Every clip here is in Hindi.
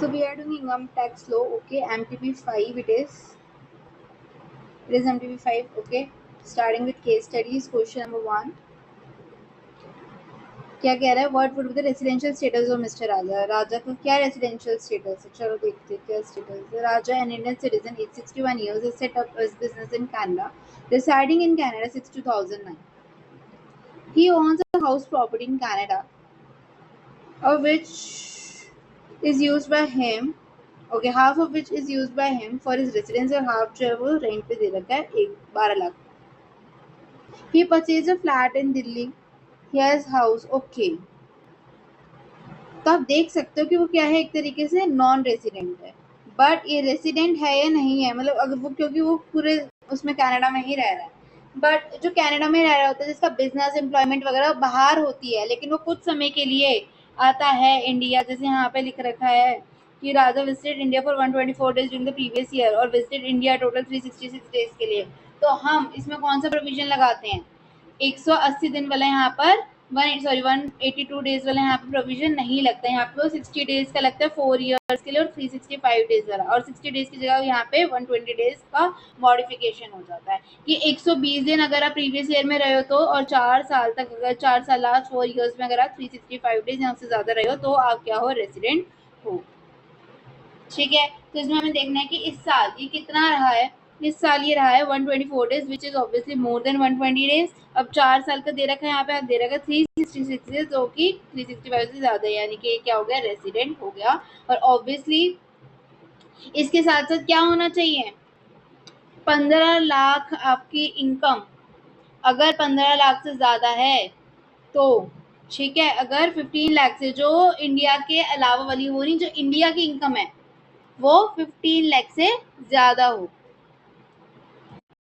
So we are doing income tax law. Okay, MTP 5 it is. It is MTP 5. Okay, starting with case studies. Question number 1. क्या कह रहा है? What would be the residential status of mister Raja? Raja का क्या रेसिडेंशियल स्टेटस है? चलो देखते हैं क्या स्टेटस है. Raja an Indian citizen age 61 years has set up his business in Canada, residing in Canada since 2009. He owns a house property in Canada, of which is used by him. Okay, half of which is used by him for his residence और half जो है वो रेंट पे दे रखा है 12 lakh. He purchased a flat in Delhi. He has house. Okay. तो आप देख सकते हो कि वो क्या है, एक तरीके से नॉन रेसिडेंट है. बट ये रेसिडेंट है या नहीं है, मतलब अगर वो, क्योंकि वो पूरे उसमें कनाडा में ही रह रहा है. बट जो कनाडा में रह रहा होता है, जिसका बिजनेस एम्प्लॉयमेंट वगैरह बाहर होती है, लेकिन वो कुछ समय के लिए आता है इंडिया. जैसे यहाँ पे लिख रखा है कि Raja visited India for 124 days during the previous year और विजिटेड इंडिया टोटल 366 डेज के लिए. तो हम इसमें कौन सा प्रोविजन लगाते हैं? 180 दिन वाला यहाँ पर 182 डेज वाला यहाँ पे प्रोविजन नहीं लगता है. यहाँ पे 60 डेज का लगता है 4 इयर्स के लिए और 365 डेज वाला, और 60 डेज की जगह यहाँ पे 120 डेज का मॉडिफिकेशन हो जाता है. ये 120 दिन अगर आप प्रीवियस ईयर में रहे हो तो, और 4 साल तक, अगर 4 साल लास्ट 4 इयर्स में अगर आप 365 डेज यहाँ से ज्यादा रहे हो तो आप क्या हो? रेसिडेंट हो. ठीक है, तो इसमें हमें देखना है कि इस साल ये कितना रहा है. इस साल ये रहा है 124 days, which is obviously more than 120 days. अब 4 साल का दे रखा है, यहाँ पे आप दे रखा है 366 डेज, जो कि 365 से ज्यादा है, यानी कि क्या हो गया? रेसिडेंट हो गया. और ऑब्वियसली इसके साथ साथ क्या होना चाहिए? 15 लाख आपकी इनकम. अगर 15 लाख से ज्यादा है तो ठीक है. अगर 15 लाख से, जो इंडिया के अलावा वाली हो रही, जो इंडिया की इनकम है वो 15 लाख से ज्यादा हो.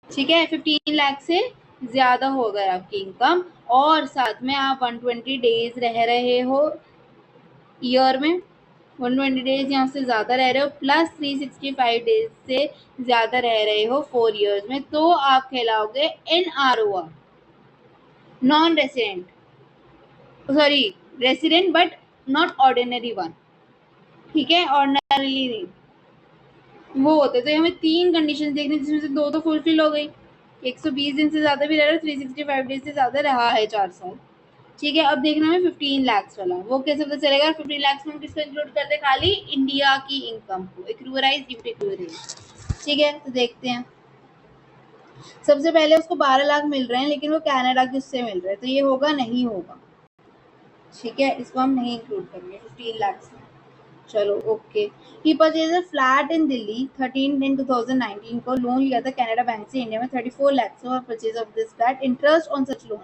ठीक है, 15 लाख से ज्यादा हो अगर आपकी इनकम, और साथ में आप 120 डेज रह रहे हो ईयर में, 120 डेज यहाँ से ज्यादा रह रहे हो, प्लस 365 डेज से ज्यादा रह रहे हो 4 इयर्स में, तो आप कहलाओगे NROR, non resident. Sorry, resident but not ordinary one. ठीक है, ऑर्डिनरी नहीं वो होते. तो हमें 3 कंडीशन देखनी, जिसमें से 2 तो फुलफिल हो गई. 120 दिन से ज्यादा भी रह रहा है, 365 डेज से ज्यादा रहा है 4 साल. ठीक है, अब देखना है 15 लाख वाला. वो कैसे पता चलेगा? 15 लाख में हम किसको इंक्लूड करते हैं? खाली इंडिया की इनकम को, एक्यूराइज ड्यू टू एक्यूरेज. ठीक है, तो देखते हैं. सबसे पहले उसको 12 लाख मिल रहे हैं, लेकिन वो कनाडा के उससे मिल रहे हैं, तो ये होगा? नहीं होगा. ठीक है, इसको हम नहीं इंक्लूड करेंगे 15 लाख में. चलो okay. He purchase flat in Delhi 13/10/2019 को लोन लिया था कनाडा बैंक से इंडिया में 34 lakh for purchase of this flat. Interest on such loan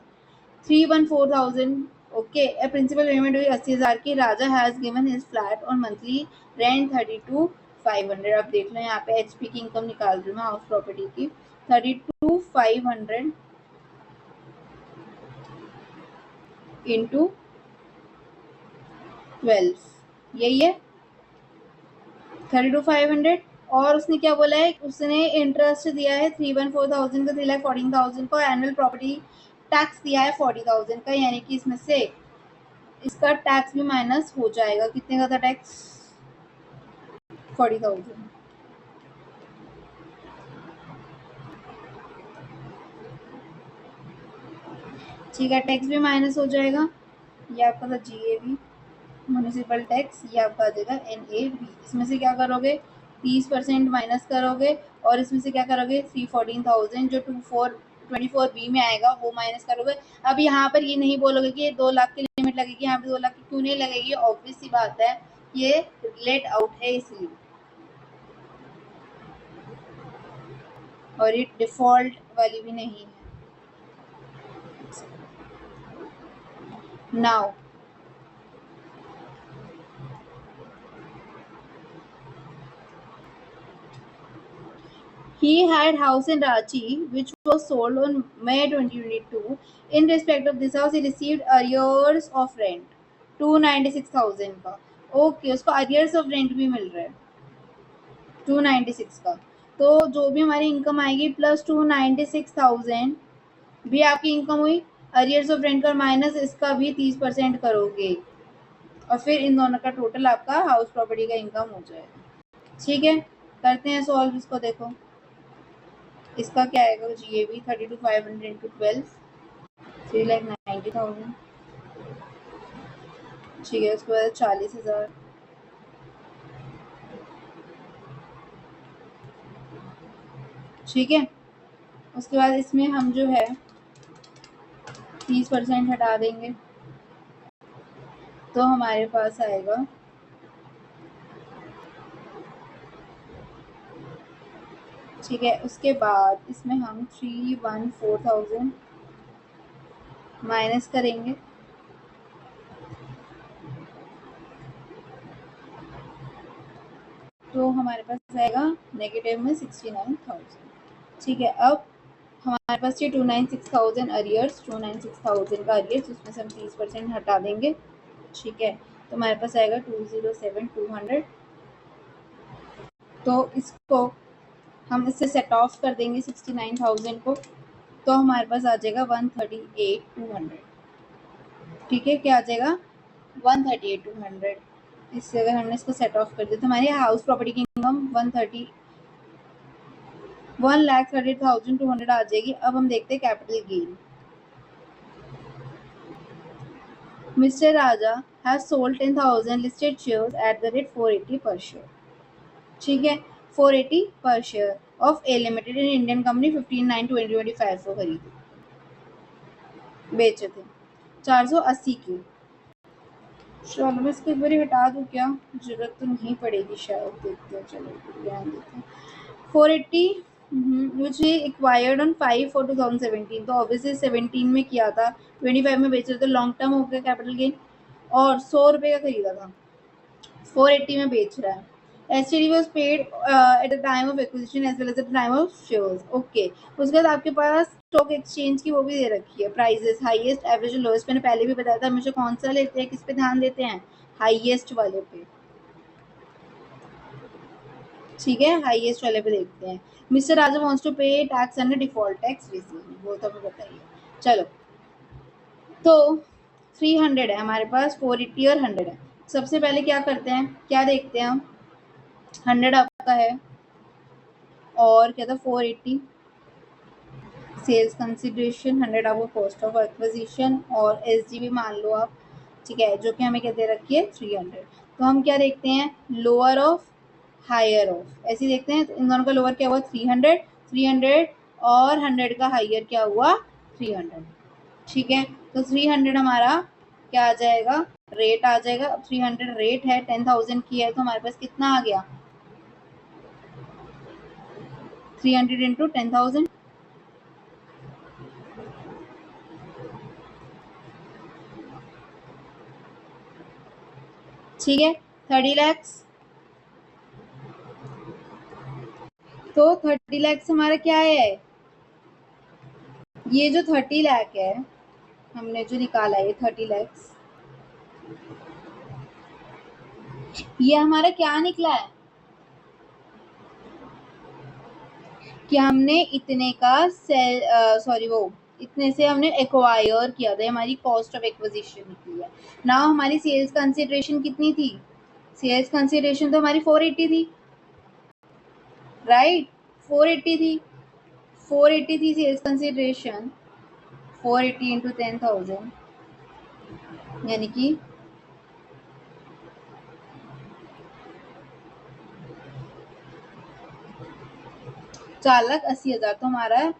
314,000. Okay, principal payment हुई 80,000 की. Raja has given his flat on monthly rent 32,500. अब देख लो यहाँ पे HP की इनकम निकाल रही हूँ मैं, हाउस प्रॉपर्टी की. 32,500 इंटू 12, यही है 32,500. और उसने क्या बोला है? उसने इंटरेस्ट दिया है 314,000 का, 3,14,000 का. एनुअल प्रॉपर्टी टैक्स दिया है 40,000 का, यानी कि इसमें से इसका टैक्स भी माइनस हो जाएगा. कितने का था टैक्स? 40,000. ठीक है, टैक्स भी माइनस हो जाएगा. ये आपका था GAV, म्यूनिसिपल टैक्स. ये आपका आ जाएगा NAV. इसमें से क्या करोगे? 30% माइनस करोगे, और इसमें से क्या करोगे? 314,000 जो 24B में आएगा वो माइनस करोगे. अब यहाँ पर ये नहीं बोलोगे कि ये 2 लाख की लिमिट लगेगी. यहाँ पे 2 लाख की क्यों नहीं लगेगी? ऑब्वियस सी बात है, ये लेट आउट है इसलिए, और ये डिफॉल्ट वाली भी नहीं है. Now he had house in Ranchi which was sold on May 2022. In respect of this house, he received arrears of rent 296,000 का. ओके, उसको arrears of rent भी मिल रहा है 296 का. तो जो भी हमारी इनकम आएगी प्लस 296,000 भी आपकी इनकम हुई. arrears of rent का माइनस इसका भी 30% करोगे. और फिर इन दोनों का टोटल आपका हाउस प्रॉपर्टी का इनकम हो जाएगा। ठीक है, करते हैं सॉल्व इसको। देखो इसका क्या आएगा जी, ये भी 32,500 इंटू 12 3,90,000। ठीक है, उसके बाद 40,000। ठीक है, उसके बाद इसमें हम जो है 30% हटा देंगे तो हमारे पास आएगा ठीक है। उसके बाद इसमें हम 314,000 माइनस करेंगे तो हमारे पास आएगा नेगेटिव में 69,000। ठीक है, अब हमारे पास ये 296,000 अरियर्स, 296,000 का अरियर्स, उसमें से हम 30% हटा देंगे। ठीक है, तो हमारे पास आएगा 207,200। तो इसको हम इससे सेट ऑफ कर देंगे 69,000 को, तो हमारे पास आ जाएगा 138,200। ठीक है, क्या आ जाएगा 138,200। इससे अगर हमने इसको सेट ऑफ कर दिया तो हमारी हाउस प्रॉपर्टी की इनकम 1,38,200 आ जाएगी। अब हम देखते हैं capital gain. Mister Raja has sold 10,000 listed shares at the rate 480 पर शेयर। ठीक है, 480 पर share of A limited in Indian company 15/9/2025 को खरीदी, बेचे थे 480 की। चलो मैं इसको एक बार हटा दूँ क्या, जरूरत तो नहीं पड़ेगी शायद, देखते हैं। चलो ध्यान देते हैं। 480 which he acquired on 5/4/2017, तो ऑब्वियसली 17 में किया था, 25 में बेच रहे थे, लॉन्ग टर्म हो गया कैपिटल गेन। और 100 रुपये का खरीदा था, 480 में बेच रहा है। STD was paid at the time of acquisition as well as at the time of shares. Okay, उसके बाद आपके पास स्टॉक एक्सचेंज की वो भी दे रखी है, प्राइजेस हाईएस्ट एवरेज लोएस्ट। मैंने पहले भी बताया था हमेशा कौन सा लेते हैं, किस पे ध्यान देते हैं, हाईएस्ट वाले पे। ठीक है, हाईएस्ट वाले पे देखते हैं। मिस्टर राजा वांट्स टू पे टैक्स अंडर डिफॉल्ट टैक्स रिजीव, वो तो हमें बताइए। चलो, तो 300 है हमारे पास, 480 और 100 है। सबसे पहले क्या करते हैं, क्या देखते हैं हम, 100 आपका है और क्या था 480 सेल्स कंसिडरेशन, 100 आपको कॉस्ट ऑफ एक्विजिशन और SGB मान लो आप। ठीक है, जो कि हमें क्या दे रखी है 300। तो हम क्या देखते हैं, लोअर ऑफ हायर ऑफ, ऐसे देखते हैं। तो इन दोनों का लोअर क्या हुआ 300, 300 और 100 का हायर क्या हुआ 300। ठीक है, तो 300 हमारा क्या आ जाएगा, रेट आ जाएगा। अब 300 रेट है, 10,000 की है, तो हमारे पास कितना आ गया 300 इंटू 10,000। ठीक है, 30 लैक्स। तो 30 लैक्स हमारा क्या है, ये जो 30 लाख है हमने जो निकाला है, 30 लैक्स, ये हमारा क्या निकला है कि हमने इतने का सेल सॉरी वो इतने से हमने एक्वायर किया था, हमारी कॉस्ट ऑफ एक्विजिशन निकली है ना। हमारी सेल्स कंसिडरेशन कितनी थी, सेल्स कंसिडरेशन तो हमारी 480 थी, राइट 480 थी, 480 थी सेल्स कंसिडरेशन, 480 इंटू 10,000 यानी कि 4,80,000। तो हमारा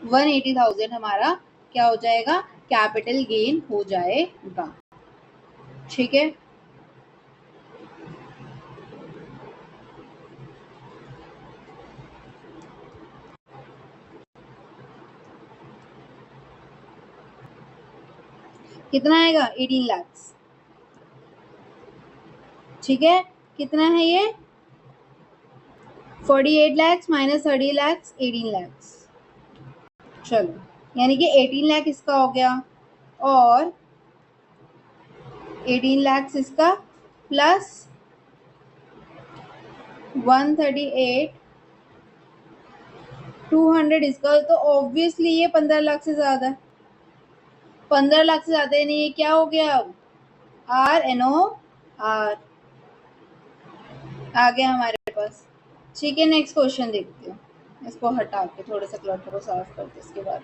180,000 हमारा क्या हो जाएगा, कैपिटल गेन हो जाएगा। ठीक है, कितना आएगा 18 लाख। ठीक है, कितना है ये 48 लाख माइनस 30 लाख 18 लाख। चलो, यानी कि 18 लाख इसका हो गया और 18 लाख इसका प्लस 138 200 इसका। तो ऑब्वियसली ये 15 लाख से ज्यादा है, 15 लाख से ज्यादा नहीं है। क्या हो गया, अब RNOR आ गया हमारे पास। ठीक है, नेक्स्ट क्वेश्चन देखते हैं। इसको हटा के थोड़ा सा क्लटर को साफ करते इसके बाद।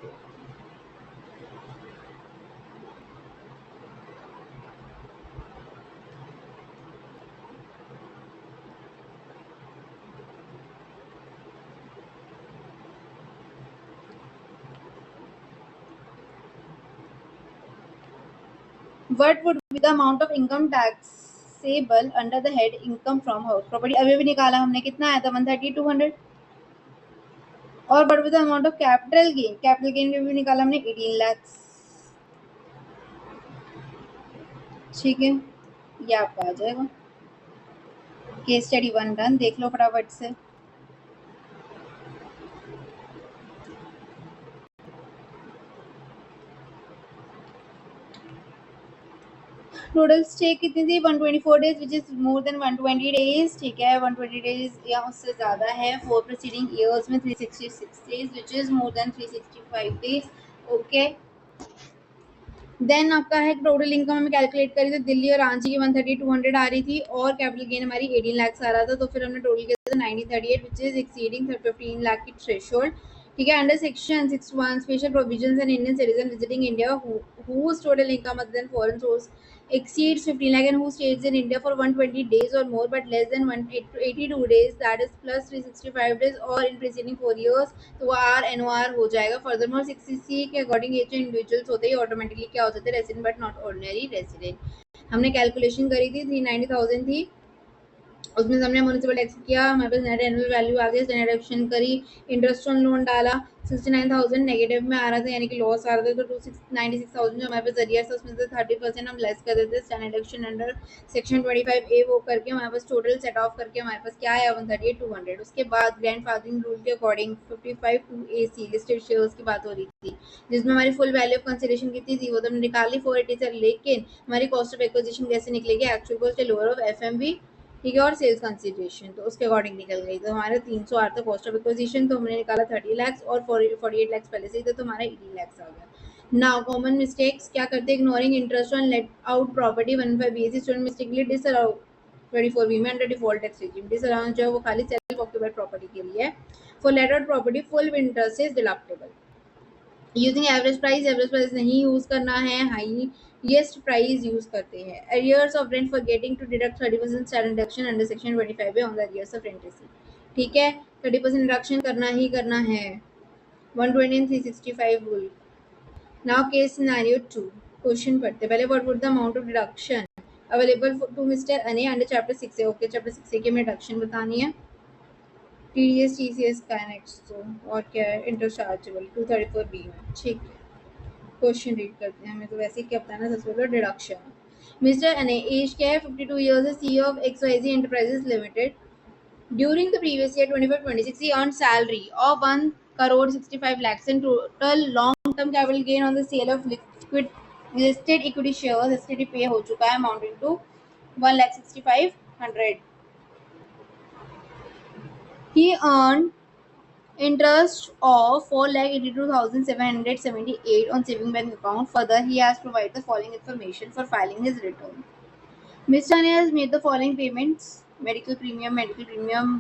What would be the amount of income taxable under the head income from house property? अभी भी निकाला हमने, कितना आया था 130 200। और what would be the amount of capital gain? Capital gain में भी निकाला हमने 18 lakhs। ठीक है, ये आपका आ जाएगा। केस स्टडी 1 डन, देख लो फटाफट से। टोटल स्टे कितनी थी 124 days which is more then 120 days. ठीक है, 120 डेज या उससे ज़्यादा है। 4 प्रीसीडिंग ईयर्स में 366 days which is more than 365 days. Okay, then आपका है टोटल इनकम हमें कैलकुलेट करी तो दिल्ली और रांची की 130 200 आ रही थी और कैपिटल गेन हमारी 18 लाख आ रहा था। तो फिर हमने टोटल किया था 1938 विच इज एक्सीडिंग 15 लाख की थ्रेशोल्ड। ठीक है, under section 61 special provisions and Indian citizen visiting India whose total income other than foreign source exceeds 15 lakh and who stays in India for 120 days or more but less than 82 days, that is plus 365 days or in preceding 4 years, तो वो RNOR हो जाएगा। फर्दरमोर 60C के अकॉर्डिंग ये जो इंडिविजुअल्स होते हैं ऑटोमेटिकली क्या हो जाते हैं, resident but not ordinary resident. हमने कैलकुलेशन करी थी 390,000 थी, उसमें हमने म्यूनिसिपल टैक्स किया, हमारे पास नेट एनुअल वैल्यू आ गया, स्टैंडर्ड डिडक्शन करी, इंटरेस्ट ऑन लोन डाला, 69,000 नेगेटिव में आ रहा था यानी कि लॉस आ रहा था। तो 296,000 जो हमारे पास अरियर्स था उसमें से 30% हम लेस कर देते, standard deduction under section 25A वो करके हमारे पास टोटल सेट ऑफ करके हमारे पास क्या आया 138 200। उसके बाद ग्रैंड फादरिंग रूल के अकॉर्डिंग 55(2)AC लिस्टेड शेयर्स की बात हो रही थी जिसमें हमारी फुल वैल्यू ऑफ कंसिडरेशन कितनी थी वो तो हमने निकाली 480 से, लेकिन हमारी कॉस्ट ऑफ एक्विजिशन कैसे निकलेगी, actual cost lower of FMV। ठीक है, और सेल्स कंसिडरेशन तो उसके अकॉर्डिंग निकल गई। तो हमारे 300 आर था कॉस्ट ऑफ एक्विजिशन, तो हमने निकाला 30 लाख और 48 लाख पहले से ही था तो हमारा 18 लाख आ गया। नाउ कॉमन मिस्टेक्स क्या करते हैं, ignoring interest on let out property 15BC student mistakenly disallow 24B में under default tax regime. Disallowance जो है वो खाली सेल्फ ऑक्यूपाइड प्रॉपर्टी के लिए है। For let out property full interest is deductible using average price नहीं यूज करना है, हाईएस्ट प्राइस यूज करते हैं। Arrears of rent forgetting to deduct 30% standard deduction under section 25 on the arrears of rent received. ठीक है, 30% डिडक्शन करना ही करना है, 120 and 365 rule. Now case scenario 2 question पढ़ते पहले। What would the amount of deduction available to mister Anay under chapter 6 है। ओके, चैप्टर 6 की हमें डिडक्शन बतानी है। TDS TCS का नेक्स्ट तो और क्या है, इंटरेस्ट चार्जेबल 234B में। ठीक है, क्वेश्चन रीड करते हैं, हमें तो वैसे ही क्या बताना, सबसे पहले डिडक्शन। मिस्टर अने एज क्या है 52 ईयर्स है, CEO of XYZ enterprises limited. During the previous year 25-26 he earned salary of 1 crore 65 lakhs and total long term capital gain on the sale of liquid listed equity shares STD पे हो चुका है amounting to 1,65,100। he earned interest of 4,82,778 on saving bank account. Further, he has provided the following information for filing his return. Mr. Ane has made the following payments: medical premium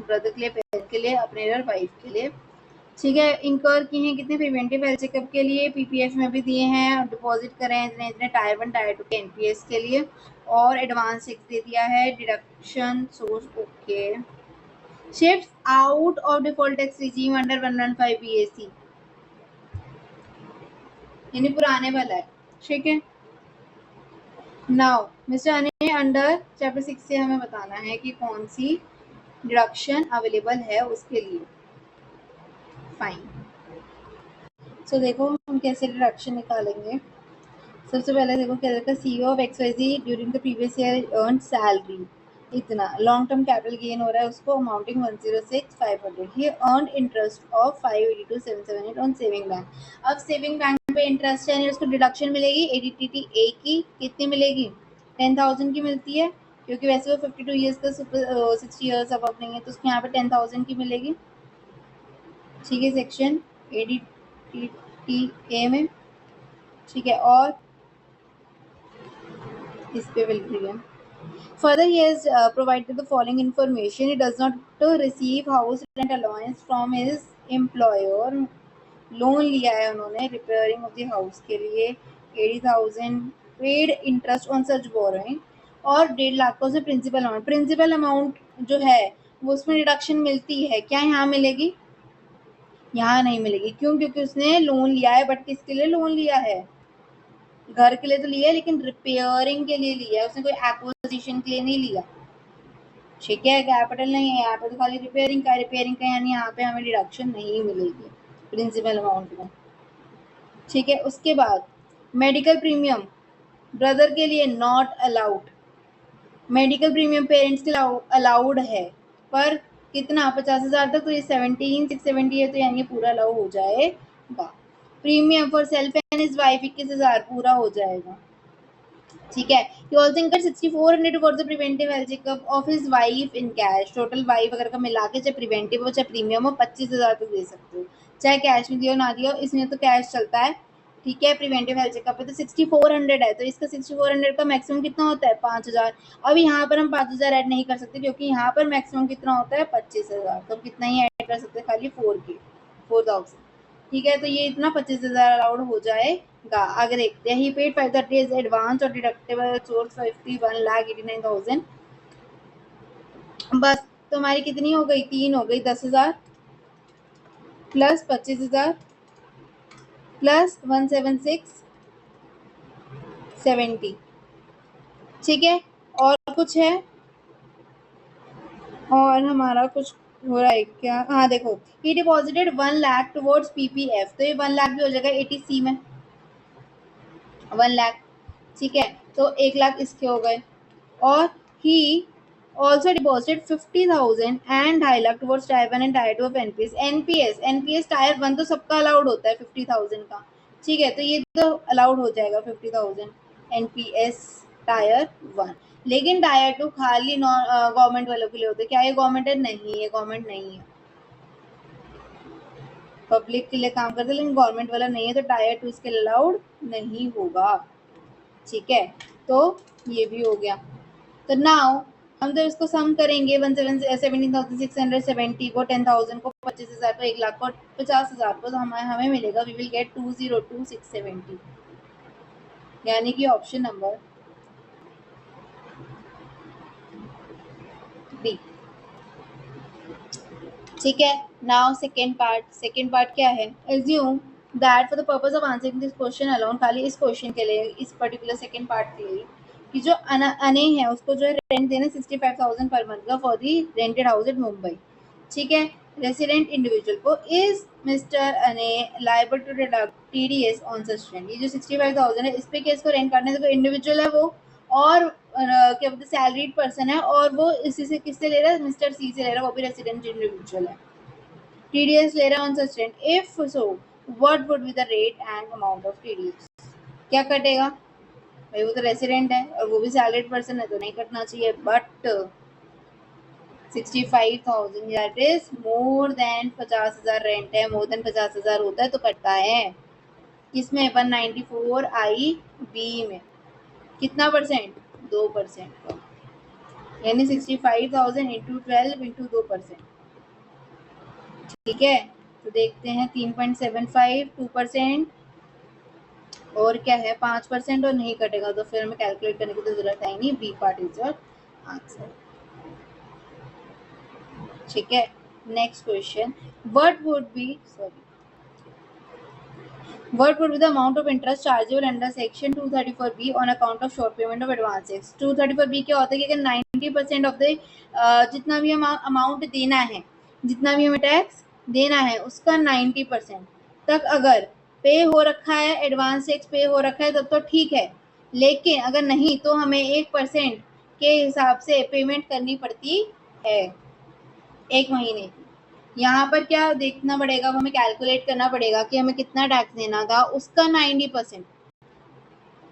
brother के लिए, पेरेंट के लिए, अपने और वाइफ के लिए। ठीक है, इनकर किए हैं कितने प्रिवेंटिव हेल्थ चेकअप के लिए, PPF में भी दिए हैं, डिपॉजिट करें इतने इतने टायर 1 टायर 2 के NPS के लिए, और एडवांस चेक दे दिया है, deduction source okay. Shifts out of default tax regime under 115BAC यानी पुराने वाला है। ठीक है, now mister Anay under chapter 6 से हमें बताना है कि कौन सी डिडक्शन अवेलेबल है उसके लिए। फाइन, सो देखो हम कैसे डिडक्शन निकालेंगे। सबसे पहले देखो क्या रहता है, CEO of XYZ during the previous year earn salary इतना, लॉन्ग टर्म कैपिटल गेन हो रहा है उसको amounting 106,500। He earn interest of 582,778 on saving bank. अब सेविंग बैंक पे इंटरेस्ट है उसको डिडक्शन मिलेगी ADTTA की, कितनी मिलेगी 10,000 की मिलती है, क्योंकि वैसे वो 52 ईयर्स का 60 ईयर्स अब नहीं है तो उसके यहाँ पे 10,000 की मिलेगी। ठीक है, सेक्शन ADTTA में। ठीक है, और इस पे मिल रही है। Further, he has provided the following information: he does not receive house rent allowance from his employer. Loan लिया है उन्होंने रिपेयरिंग ऑफ द हाउस के लिए 80,000 paid interest on such borrowing, और 1.5 लाख का उसमें प्रिंसिपल अमाउंट जो है वो उसमें डिडक्शन मिलती है। क्या यहाँ मिलेगी? यहाँ नहीं मिलेगी। क्यों? क्योंकि उसने लोन लिया है, बट किसके लिए लोन लिया है? घर के लिए तो लिया है, लेकिन रिपेयरिंग के लिए लिया है, उसने कोई एक्विजिशन के लिए नहीं लिया। ठीक है, कैपिटल नहीं है यहाँ पे, तो खाली रिपेयरिंग का यानी यहाँ पे हमें डिडक्शन नहीं मिलेगी प्रिंसिपल अमाउंट में। ठीक है, उसके बाद मेडिकल प्रीमियम ब्रदर के लिए not allowed. Medical premium parents के अलाउड है, पर कितना? 50,000 तक। तो ये 17,670 है, तो यानी पूरा अलाउ हो जाएगा। Premium for self and his wife 21,000 पूरा हो जाएगा। ठीक है, he also incurred 6,400 towards the preventive health checkup of his wife in cash. Total wife अगर का मिला के चाहे प्रिवेंटिव हो चाहे प्रीमियम हो 25,000 तक दे सकते हो, चाहे कैश में दियो ना दियो, इसमें तो कैश चलता है। ठीक है, प्रिवेंटिव हेल्थ चेकअप पे तो 6,400 है, तो इसका 6,400 का मैक्सिमम कितना होता है? 5,000। अब यहाँ पर हम 5,000 ऐड नहीं कर सकते, क्योंकि यहाँ पर मैक्सिमम कितना होता है? 25,000। तो कितना ही ऐड कर सकते हैं? खाली 4,000। ठीक है, तो ये इतना 25,000 अलाउड हो जाएगा। आगे देखते हैं, ही पेड 530 एज एडवांस और डिडक्टेबल सोर्स 51,89,000। बस, तो हमारी कितनी हो गई? 3 हो गई। 10,000 प्लस 25,000 प्लस 17670। ठीक है, और कुछ है? और हमारा कुछ हो रहा है क्या? हाँ देखो, ही डिपॉजिटेड 1 लाख टुवर्ड्स पीपीएफ, तो ये 1 लाख भी हो जाएगा 80C में 1 लाख। ठीक है, तो 1 लाख इसके हो गए। और ही also deposited 50,000 and 2.5 lakh towards tier 1 and tier 2 of NPS tyre 1 तो सबका अलाउड होता है 50,000 का। ठीक है, तो ये तो अलाउड हो जाएगा 50,000 एनपीएस टायर 1, लेकिन टायर 2 खाली गवर्नमेंट वालों के लिए होता है। क्या ये गवर्नमेंट है? नहीं, ये गवर्नमेंट नहीं है, पब्लिक के लिए काम करते हैं, लेकिन गवर्नमेंट वाला नहीं है, तो टायर 2 इसके अलाउड नहीं होगा। ठीक है, तो ये भी हो गया। तो नाउ हम तो इसको सम करेंगे 17,670 को 10,000 को 25,000 को 1 लाख को 50,000 को, तो हमें मिलेगा वी विल गेट 202,670, यानी कि ऑप्शन नंबर बी। ठीक है, नाउ सेकेंड पार्ट क्या है? Assume that for the purpose of answering this question alone, खाली इस क्वेश्चन के लिए, इस पर्टिकुलर सेकेंड पार्ट के लिए, कि जो अने है उसको जो है रेंट देना 65,000 पर मंथ का for the rented house at Mumbai. ठीक है, रेसिडेंट इंडिविजुअल को is mister Anay liable to deduct TDS on such rent. ये जो 65,000 है, इस पे केस को रेंट काटने से, इंडिविजुअल है वो, और क्या बोलते हैं सैलरीड पर्सन है, और वो इसी से किससे ले रहा है? मिस्टर सी से ले रहा है, वो भी रेसिडेंट इंडिविजुअल है। टीडीएस ले रहा है on such rent. If so what would be the rate and amount of TDS? क्या कटेगा भाई? वो तो रेसिडेंट है और वो भी सैलरीड पर्सन है, तो नहीं कटना चाहिए। But 65,000 that is more then 50,000 rent है, मोर देन 50,000 होता है तो कटता है। किसमें? 194 आई बी में कितना परसेंट? 2% का, यानी 65,000 इंटू 12 इंटू 2%। ठीक है, तो देखते हैं 3.75 2%, और क्या है 5%, और नहीं कटेगा तो फिर हमें कैलकुलेट करने की तो जरूरत है नहीं। B part is your answer. ठीक है, next question, what would be What would be the amount of interest chargeable under section 234B on account of short payment of advances? 234B क्या होता है कि अगर 90% ऑफ द जितना भी अमाउंट देना है, जितना भी हमें टैक्स देना है, उसका 90% तक अगर पे हो रखा है, एडवांस टैक्स पे हो रखा है, तब तो ठीक है। लेकिन अगर नहीं तो हमें 1% के हिसाब से पेमेंट करनी पड़ती है 1 महीने की। यहाँ पर क्या देखना पड़ेगा? हमें कैलकुलेट करना पड़ेगा कि हमें कितना टैक्स देना था, उसका 90%।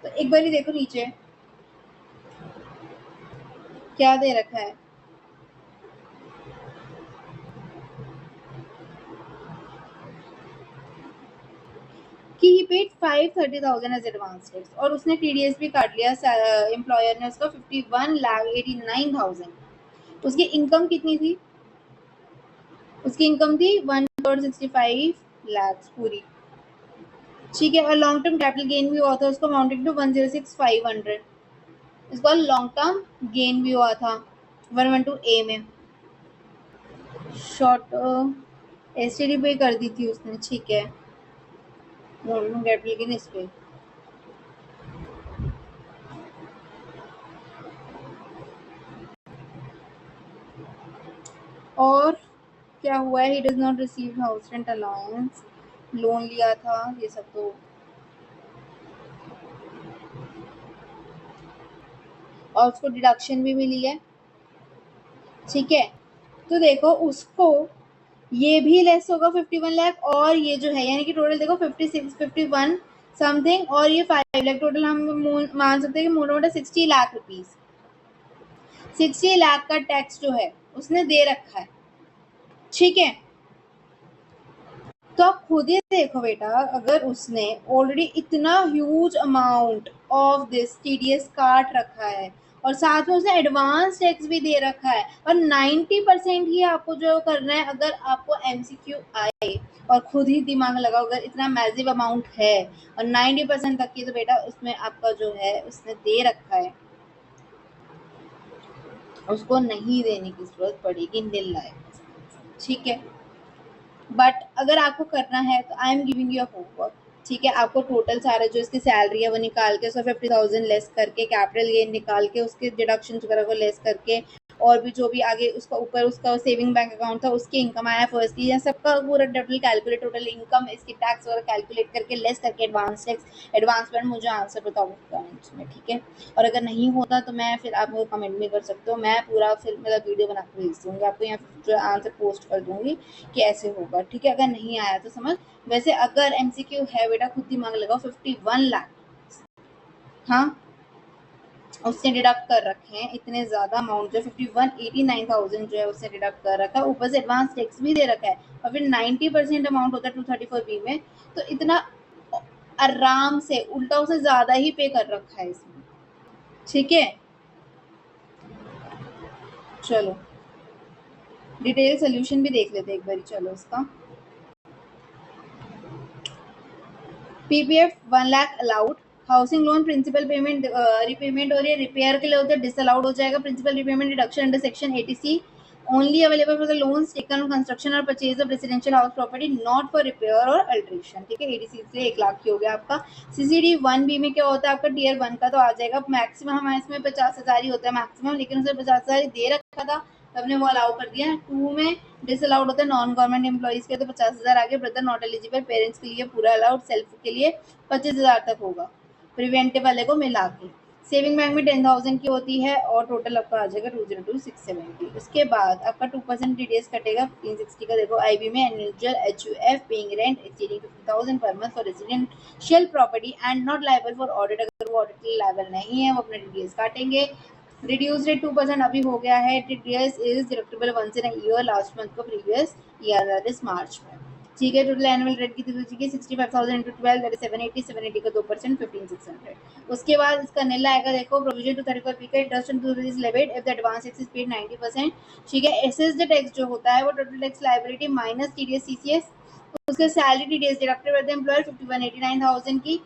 तो एक बार ही देखो नीचे क्या दे रखा है। कि ही पेड 530,000 एज एडवांस टैक्स और उसने टीडीएस भी काट लिया, एम्प्लॉयर ने उसका 51,89,000। उसकी इनकम कितनी थी? उसकी इनकम थी 1,65,00,000 पूरी, ठीक है। और लॉन्ग टर्म कैपिटल गेन भी हुआ था उसको अमाउंटेड टू 106,500। इसको लॉन्ग टर्म गेन भी हुआ था 112 ए में। शॉर्ट एसटीडी पे कर दी थी उसने, ठीक है। लॉन्ग टर्म कैपिटल गेन इस पे। और क्या हुआ है? He does not receive house rent allowance, loan लिया था, ये सब तो। और उसको डिडक्शन भी मिली है, ठीक है। तो देखो उसको ये भी लेस होगा 51 लाख, और ये जो है यानी कि टोटल देखो 56 51 समथिंग, और ये 5 लाख टोटल हम मान सकते हैं कि मोटा मोटा 60 लाख रुपीज, 60 लाख का टैक्स जो है उसने दे रखा है, ठीक है। तो आप खुद ही देखो बेटा, अगर उसने ऑलरेडी इतना huge amount of this TDS काट रखा है और साथ में उसने एडवांस टैक्स भी दे रखा है, और 90% ही आपको जो करना है, अगर आपको एमसीक्यू आए और खुद ही दिमाग लगाओ, अगर इतना मैसिव अमाउंट है और 90% तक की, तो बेटा उसमें आपका जो है उसने दे रखा है, उसको नहीं देने की जरूरत पड़ेगी, नील लायक, ठीक है। बट अगर आपको करना है तो I am giving you a homework, ठीक है। आपको टोटल सारा जो इसकी सैलरी है वो निकाल के, उसका 50,000 लेस करके, कैपिटल गेन निकाल के, उसके डिडक्शन वगैरह को लेस करके, और भी जो भी आगे उसका ऊपर उसका सेविंग बैंक अकाउंट था उसकी इनकम आया फर्स्ट ईयर, सबका पूरा टोटल कैलकुलेट, टोटल इनकम इसकी टैक्स वगैरह कैलकुलेट करके लेस करके एडवांस टैक्स एडवांस पर मुझे आंसर बताओ कमेंट्स में, ठीक है। और अगर नहीं होता तो मैं फिर आप मुझे कमेंट में कर सकते हो, मैं पूरा फिर मेरा वीडियो बना के भेज दूँगी आपको, यहाँ जो आंसर पोस्ट कर दूँगी कि ऐसे होगा, ठीक है। अगर नहीं आया तो समझ। वैसे अगर एमसीक्यू है बेटा, खुद दिमाग लगाओ, 51 लाख, हाँ, उससे डिडक्ट कर रखे हैं इतने ज्यादा अमाउंट, जो 51,89,000 जो है उससे डिडक्ट कर रखा है, ऊपर से एडवांस टैक्स भी दे रखा है, और फिर 90% अमाउंट होता है 234B में, तो इतना आराम से उल्टा उसे ज्यादा ही पे कर रखा है इसमें, ठीक है। चलो डिटेल सोल्यूशन भी देख लेते हैं एक बार, चलो इसका। PPF 1 lakh allowed, housing loan principal payment repayment और ये रिपेयर के लिए होता है डिसअलाउड हो जाएगा, principal repayment deduction under section 80C only available for the loans taken on construction or purchase of residential house property not for repair or alteration, ठीक है। 80C से 1 लाख की हो गया आपका। सीसीडी 1B में क्या होता है आपका, टीयर 1 का तो आ जाएगा, मैक्सिमम हमारे इसमें 50,000 ही होता है मैक्सिमम, लेकिन उसे 50,000 दे रखा था, सबने वो अलाउ कर दिया। 2 में डिसअलाउड होता है नॉन गवर्नमेंट एम्प्लॉइज के, तो 50,000 आगे, ब्रदर नॉट एलिजिबल, पेरेंट्स के लिए पूरा अलाउड, सेल्फ के लिए 25,000 तक होगा, प्रिवेंटिव वाले को मिला के। सेविंग बैंक में 10,000 की होती है, और टोटल आपका आ जाएगा 202,670। उसके बाद आपका 2% टीडीएस कटेगा 1560 का। देखो आईबी में individual HUF paying rent exceeding 50,000 per month for residential property and not liable for audit, अगर वो ऑडिट के लिए लायबल नहीं है वो अपना टीडीएस काटेंगे। रिड्यूस रेट 2% अभी हो गया है। TDS is deductible once in a year, last month को previous year that is March में, ठीक है। टोटल एनुअल रेट कितनी बचेगी 65,000 इंटू 12 दैट इज 780, 780 का 2% 15,600। उसके बाद इसका नीला आएगा, देखो प्रोविजन टू 34 का interest on two is levied if the advance tax is paid 90%, ठीक है। एसेस्ड टैक्स जो होता है वो total tax liability minus TDS CCS, उसके salary TDS deducted by the employer 51,89,000 की।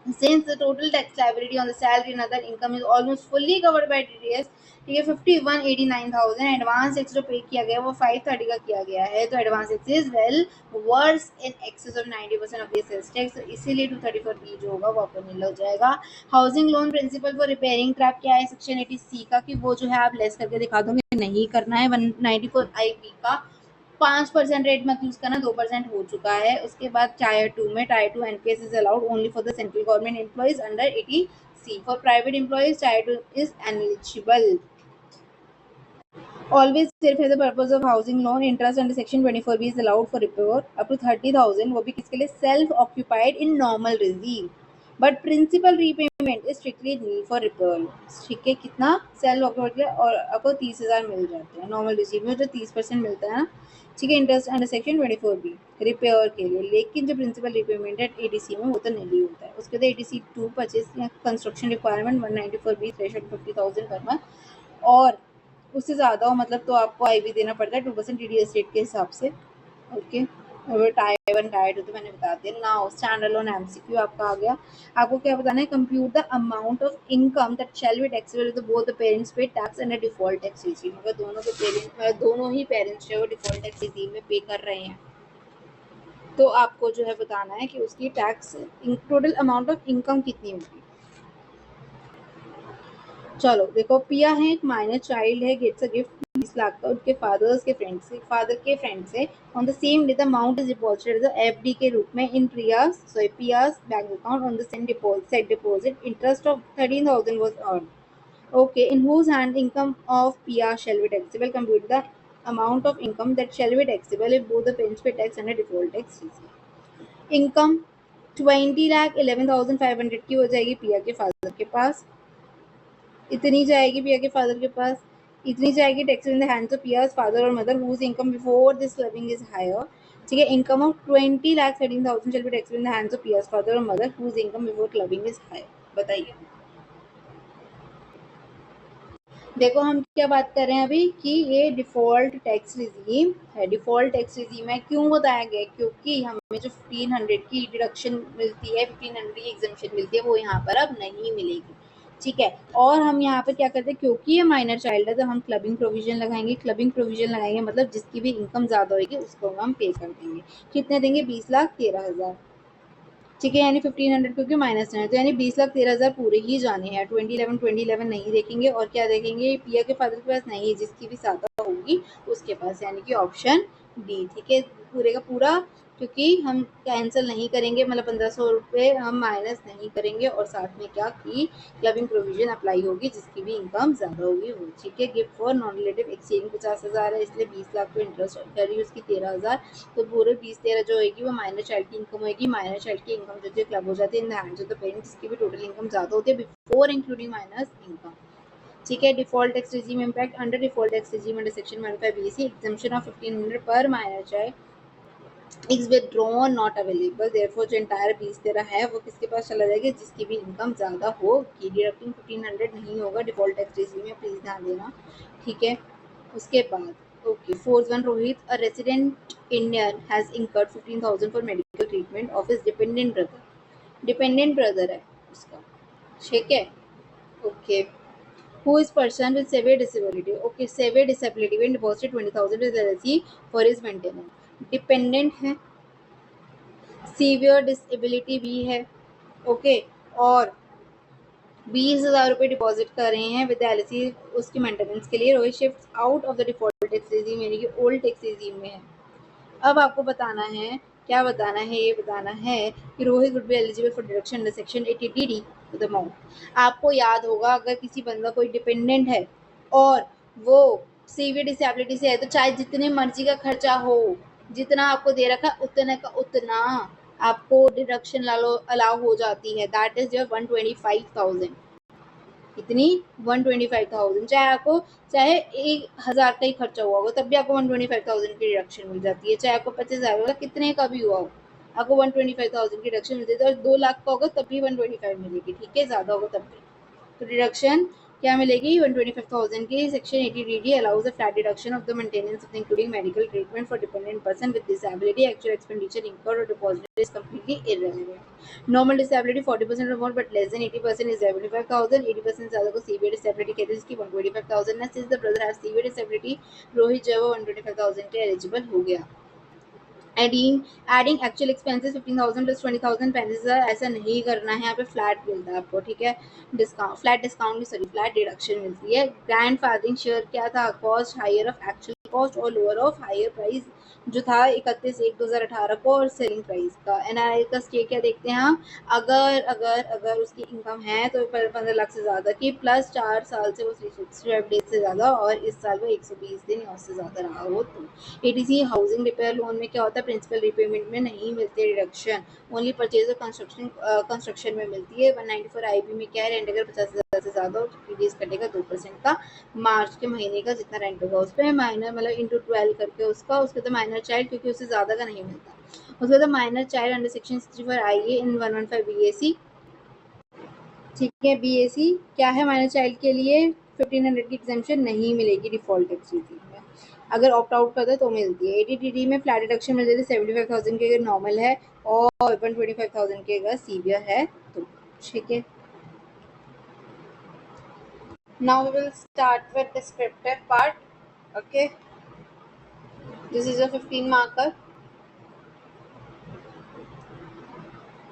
Since the total tax liability on the salary and other income is almost fully covered by TDS, ठीक है। 51,89,000 एडवांस टैक्स जो पे किया गया वो 530 का किया गया है, तो advance tax is well verse in excess of 90% of this tax, इसीलिए 234B जो होगा वो आपको मिल हो जाएगा। Housing loan principal for repairing trap क्या है सेक्शन 80C का, कि वो जो है आप लेस करके दिखा दोगे, नहीं करना है। 194 का 5% रेट मत यूज करना, 2% हो चुका है। उसके बाद tyre 2 NPS is allowed only for the central government employees under 80C, for private employees tyre 2 is eligible. Always serve for the purpose of housing loan, interest under section 24B is allowed for repair up to 30,000, वो भी किसके लिए, self occupied in normal regime, but principal repayment repayment is strictly need for repair. ठीक है, कितना सेल ऑक्टोबर और आपको 30,000 मिल जाते हैं नॉर्मल रिसीव में, जो 30% मिलता है ना। ठीक है, interest under section 24B repair के लिए। लेकिन जो प्रिंसिपल रिपेमेंट है एडीसी में वो तो नहीं होता है। उसके बाद ADC 2 purchase construction requirement 194B threshold 50,000 per month और उससे ज़्यादा हो मतलब तो आपको आईवी देना पड़ता है 2% टीडीएस रेट के हिसाब से। ओके, और टायर 1 टायर 2 तो मैंने बता दिया। नाउ स्टैंड अलोन एमसीक्यू आपका आ गया। आपको क्या बताना है? Compute the amount of income that shall be taxable if both the parents pay tax under default tax regime. अगर दोनों ही पेरेंट्स जो है वो डिफॉल्ट टैक्स रेजिम में पे कर रहे हैं तो आपको जो है बताना है कि उसकी tax total amount of income कितनी होगी। चलो देखो, पिया है एक माइनर चाइल्ड है, गेट्स अ गिफ्ट 20 लाख का उनके फादर के फ्रेंड से। On the same day the amount is deposited as FD के रूप में in Piya's bank account. On the set deposit interest of 13,000 was earn. Okay, in whose hand income of PR shall be taxable? Compute the amount of income that shall be taxable if both the parents pay tax under default tax regime. Income 20,11,500 की हो जाएगी पिया के फादर के पास, इतनी जाएगी पिया के फादर के पास, इतनी जाएगी tax in the hands of Piya's father और mother whose income before this clubbing is higher. ठीक है, income of 20,13,000 shall be tax in the hands of Piya's father और mother whose income before clubbing is higher. बताइए, देखो हम क्या बात कर रहे हैं अभी कि ये डिफॉल्ट टैक्स रिजीम है। डिफॉल्ट टैक्स रिजीम है क्यों बताया गया? क्योंकि हमें जो 1500 की डिडक्शन मिलती है, 1500 की एग्जम्पशन मिलती है, वो यहाँ पर अब नहीं मिलेगी। ठीक है, और हम यहाँ पर क्या करते हैं, क्योंकि ये माइनर चाइल्ड है तो हम क्लबिंग प्रोविजन लगाएंगे। क्लबिंग प्रोविजन लगाएंगे मतलब जिसकी भी इनकम ज़्यादा होगी उसको हम पे कर देंगे। कितने देंगे? 20,13,000। ठीक है, यानी 1500 क्योंकि माइनस है तो यानी 20,13,000 पूरे ही जाने हैं। 2011 नहीं देखेंगे और क्या देखेंगे? पिया के फादर के पास नहीं, जिसकी भी सादा होगी उसके पास, यानी कि ऑप्शन डी। ठीक है, पूरे का पूरा, क्योंकि हम कैंसिल नहीं करेंगे, मतलब 1,500 रुपये हम माइनस नहीं करेंगे और साथ में क्या कि क्लबिंग प्रोविजन अप्लाई होगी जिसकी भी इनकम ज़्यादा होगी वो। ठीक है, gift for non relative exchange 50,000 है, इसलिए 20 लाख को इंटरेस्ट करी उसकी 13,000, तो पूरे 20-13 जो होगी वो माइनर चाइल्ड की इनकम होगी। माइनर चाइल्ड की इनकम जो क्लब हो जाती है इन the hands of the parents, जिसकी भी टोटल इनकम ज़्यादा होती है बिफोर इंक्लूडिंग माइनस इनकम। ठीक है, default tax regime impact under default tax regime under section 15BC exemption of 1500 पर minor child is withdrawn not available, therefore जो entire 20-13 है वो किसके पास चला जाएगा? जिसकी भी इनकम ज़्यादा होगी। डिडक्टिंग 1500 नहीं होगा डिफॉल्ट टैक्स रिजीम में, प्लीज़ ध्यान देना। ठीक है, उसके बाद okay, 4th Rohit a resident Indian has incurred 15,000 for medical treatment of his dependent brother है उसका। ठीक है, okay, who is person with severe disability? Okay, severe disability when deposited 20,000 with LLC for his maintenance। Dependent है, सीवियर डिसेबिलिटी भी है। ओके, और 20,000 रुपये डिपॉजिट कर रहे हैं विद एलसी उसकी मेंटेनेंस के लिए। Rohit shift out of the default tax regime यानी कि ओल्ड टैक्स रिजीम में है। अब आपको बताना है, क्या बताना है? ये बताना है कि Rohit would be eligible for deduction under section 80DD the amount. आपको याद होगा अगर किसी बंदा कोई डिपेंडेंट है और वो सीवियर डिसेबिलिटी से है तो चाहे जितने मर्जी का खर्चा हो, जितना आपको दे रखा उतने का उतना आपको डिडक्शन अलाउ हो जाती है। That is your 125,000। कितनी? 125,000। चाहे 1,000 का ही खर्चा हुआ होगा तब भी आपको 125,000 की डिडक्शन मिल जाती है। चाहे आपको 25,000 कितने का भी हुआ हो आपको 125,000 की डिडक्शन मिल जाती है। और 2 लाख का होगा तब भी 125 मिलेगी। ठीक है, ज़्यादा होगा तब भी तो डिडक्शन क्या मिलेगी? 125,000 की। Section 80DD allows a flat deduction of the maintenance of including medical treatment for dependent person with disability. Actual expenditure incurred or deposited is completely irrelevant. Normal disability 40% or more but less than 80% is 75,000। 80% ज़्यादा को सीवियर डिसेबिलिटी कहते हैं, जिसकी 125,000 है। Since the brother have severe disability, Rohit जो है वो 125,000 के एलिजिबल हो गया। एडिंग एक्चुअल एक्सपेंसेस 15,000 प्लस 20,000 35,000 ऐसा नहीं करना है। यहाँ पे फ्लैट मिलता है आपको। ठीक है, फ्लैट डिडक्शन मिलती है। ग्रैंड फादरिंग शेयर क्या था? Cost higher of actual cost और लोअर ऑफ हायर प्राइस जो था 31/1/2018 को और सेलिंग प्राइस का। एनआरआई का स्टे क्या देखते हैं हम, अगर अगर अगर उसकी इनकम है तो 15 लाख से ज़्यादा की प्लस 4 साल से वो 365 डेज से ज़्यादा और इस साल वो 120 दिन या उससे ज़्यादा रहा हो तो। एटीसी हाउसिंग रिपेयर लोन में क्या होता है, प्रिंसिपल रिपेमेंट में नहीं मिलती रिडक्शन, ओनली परचेज और कंस्ट्रक्शन में मिलती है। 194 आईपी में क्या है, रेंट अगर 50,000 से ज़्यादा और 50 डेज कटेगा 2% का मार्च के महीने का जितना रेंट होगा उस पर माइनर मतलब इंटू 12 करके उसके तो माइनर चाइल्ड क्योंकि उससे ज़्यादा का नहीं मिलता। उसके बाद माइनर चाइल्ड अंडर सेक्शन 64 आईए इन 115 बीएसी। ठीक है, बीएसी क्या है, माइनर चाइल्ड के लिए 1500 की एग्जाम्पशन नहीं मिलेगी डिफॉल्ट एक्टिविटी में, अगर ऑप्ट आउट करते तो मिलती है। एटीटीडी में फ्लैट डिडक्शन मिल जाती है 75,000 के अगर नॉर्मल है और 125,000 के अगर सीवियर है तो। ठीक है, now we will start with descriptive part. Okay, this is a 15 marker.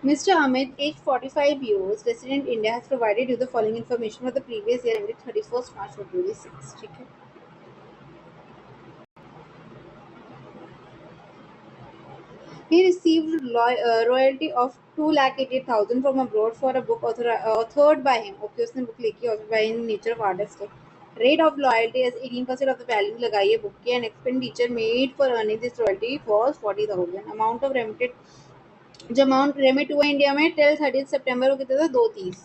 Mr. Amit, age 45 years, resident India, has provided you the following information for the previous year ended 31st March 2026. ठीक है, he received royalty of 2,88,000 from abroad for a book authored by him. Okay, उसने book लिखी authored by in nature of artistic. Rate of loyalty is 18% of the value लगाई है book की and expenditure made for earning this royalty was 40,000. Amount of remitted जो अमाउंट रेमिट हुआ इंडिया में टिल 30 सितंबर को कितना था, 230।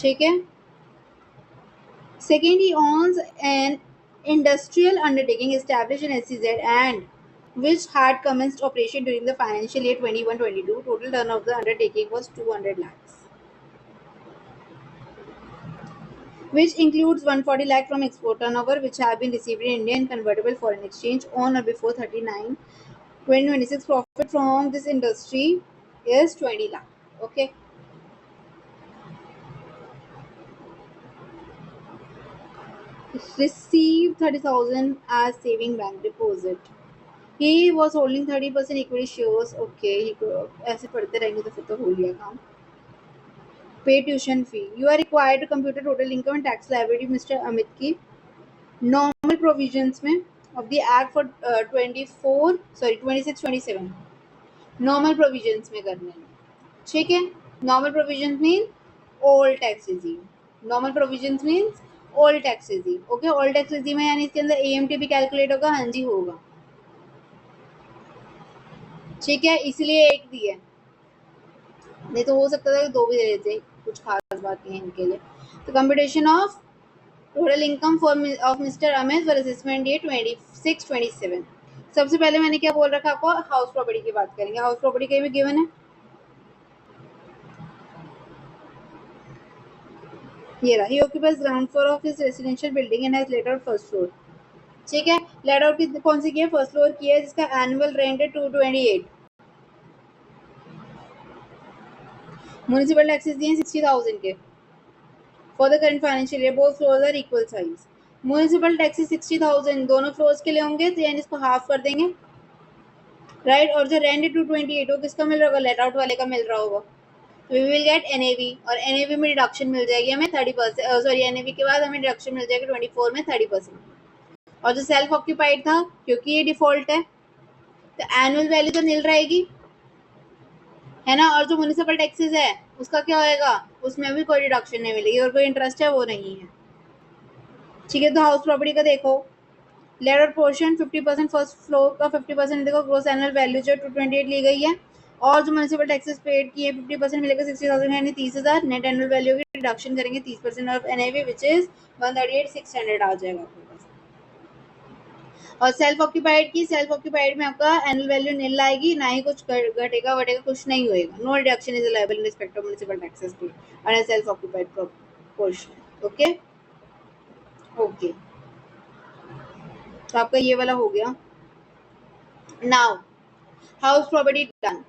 ठीक है, second, he owns an industrial undertaking established in SEZ and which had commenced operation during the financial year 21-22. Total turnover of the undertaking was 200 lakhs, which includes 140 lakh from export turnover which have been received in India in convertible foreign exchange on or before 39/2026. Profit from this industry is 20 lakh. Okay. Received 30,000 as saving bank deposit. He was holding 30% equity shares. Okay, he को ऐसे पढ़ते रहेंगे तो फिर तो हो गया काम. Pay tuition fee. You are required to compute the total income and tax liability Mr. Amit की normal provisions में of the act for 26-27 normal provisions में करने हैं. ठीक है, normal provisions mean old tax regime. Normal provisions means old tax regime. Okay, old tax regime है यानी इसके अंदर AMT भी कैलकुलेट होगा. हाँ जी होगा. ठीक है, इसलिए एक दिया, नहीं तो हो सकता था कि दो भी दे देते, कुछ खास बात नहीं है इनके लिए. तो computation of total income for of mister Amit for assessment day 26-27. सबसे पहले मैंने क्या बोल रखा आपको, हाउस प्रॉपर्टी की बात करेंगे. हाउस प्रॉपर्टी कहीं भी गिवन है, ये रहा. He occupies ground floor of his residential building and has let out first floor. ठीक है, लेट आउट की कौन सी की है, फर्स्ट फ्लोर की है जिसका एनुअल रेंट है 228. म्युनिसिपल टैक्सेस दिए 60,000 के for the current financial year. Both floors are equal size. Municipal taxes 60,000 दोनों फ्लोर्स के लिए होंगे तो यानी इसको हाफ कर देंगे, राइट. और जो रेंट है 228 वो किसका मिल रहा होगा, लेट आउट वाले का मिल रहा होगा. तो वी विल गेट एनएवी और एनएवी में डिडक्शन मिल जाएगी हमें 30%. सॉरी, एनएवी के बाद हमें डिडक्शन मिल जाएगी 24 में 30%. और जो सेल्फ ऑक्यूपाइड था क्योंकि ये डिफॉल्ट है तो एनुअल वैल्यू तो नील रहेगी, है ना. और जो म्युनिसिपल टैक्सेस है उसका क्या होएगा, उसमें भी कोई डिडक्शन नहीं मिलेगी और कोई इंटरेस्ट है वो नहीं है. ठीक है, तो हाउस प्रॉपर्टी का देखो, लेटर पोर्शन 50% फर्स्ट फ्लोर का 50% देखो, ग्रोस एनुअल वैल्यू जो 228 ली गई है और जो म्युनिसिपल टैक्सेस पेड की है 50% मिलेगा 60,000 यानी 30,000. नेट एनुअल वैल्यू की डिडक्शन करेंगे 30% ऑफ एनएवी विच इज 138,600 आ जाएगा आपके पास. और सेल्फ ऑक्यूपाइड में आपका एनुअल वैल्यू नील आएगी, ना ही कुछ घटेगा वटेगा, कुछ नहीं होएगा. No deduction is liable in respect of municipal taxes paid on a self occupied portion. Okay okay, तो आपका ये वाला हो गया. Now house property done.